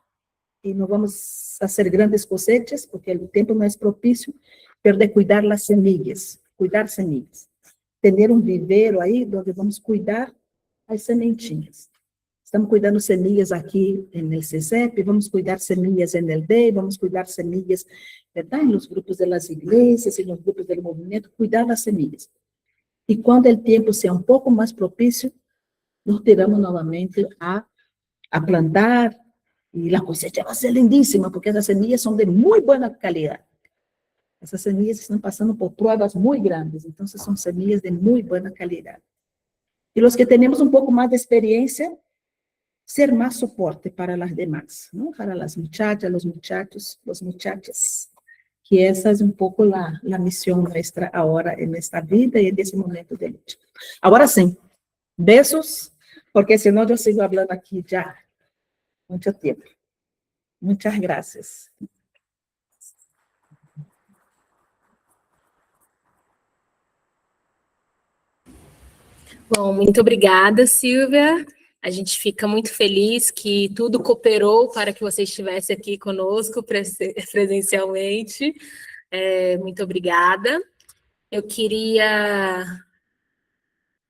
e não vamos fazer grandes cosechas, porque o tempo não é propício, pero de cuidar as semillas, cuidar semillas. Ter um viveiro aí, onde vamos cuidar as sementinhas. Estamos cuidando semillas aqui no CESEP, vamos cuidar semillas no DEI, vamos cuidar semillas, verdade? Nos grupos das igrejas e nos grupos do movimento, cuidar das semillas. E quando o tempo seja um pouco mais propício, nos tiramos novamente a plantar, e a cosecha vai ser lindíssima, porque essas semillas são de muito boa qualidade. Essas semillas estão passando por provas muito grandes, então são semillas de muito boa qualidade. E os que temos um pouco mais de experiência, ser más soporte para las demás, ¿no? Para las muchachas, los muchachos, los muchachas, que esa es un poco la misión nuestra ahora en esta vida y en ese momento de lucha. Ahora sí, besos, porque si no yo sigo hablando aquí ya mucho tiempo. Muchas gracias. Bom, muito obrigada, Silvia. A gente fica muito feliz que tudo cooperou para que você estivesse aqui conosco presencialmente. Muito obrigada. Eu queria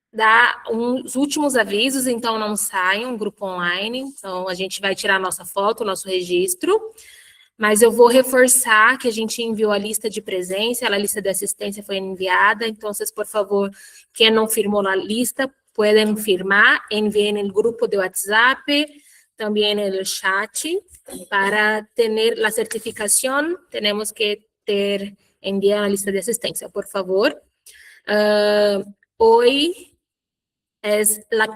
dar uns últimos avisos, então não saiam, grupo online. Então, a gente vai tirar nossa foto, nosso registro. Mas eu vou reforçar que a gente enviou a lista de presença, a lista de assistência foi enviada. Então, por favor, quem não firmou na lista, pueden firmar, envíen el grupo de WhatsApp, también el chat. Para tener la certificación, tenemos que enviar la lista de asistencia, por favor. Hoy es la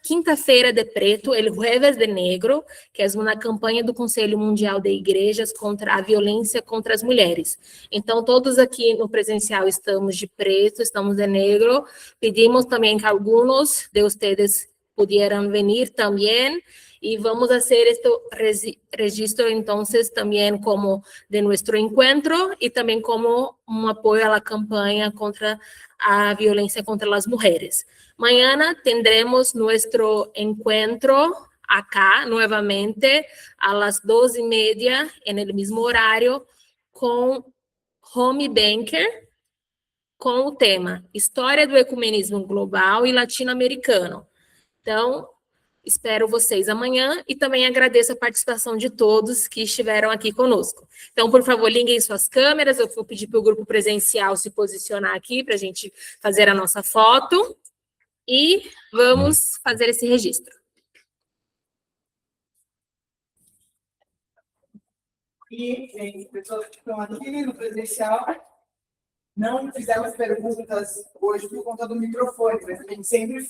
quinta-feira de preto, el jueves de negro, que é uma campanha do Conselho Mundial de Igrejas contra a violência contra as mulheres. Então, todos aqui no presencial estamos de preto, estamos de negro. Pedimos também que alguns de vocês pudieran venir também. y vamos a hacer este registro entonces también como de nuestro encuentro y también como un apoyo a la campaña contra la violencia contra las mujeres. Mañana tendremos nuestro encuentro acá nuevamente a las 2:30 en el mismo horario com Home Banker, com o tema História do Ecumenismo Global e Latino-Americano. Então, espero vocês amanhã e também agradeço a participação de todos que estiveram aqui conosco. Então, por favor, liguem suas câmeras, eu vou pedir para o grupo presencial se posicionar aqui para a gente fazer a nossa foto e vamos fazer esse registro. E, gente, pessoas que estão aqui no presencial, não fizemos perguntas hoje por conta do microfone, mas a gente sempre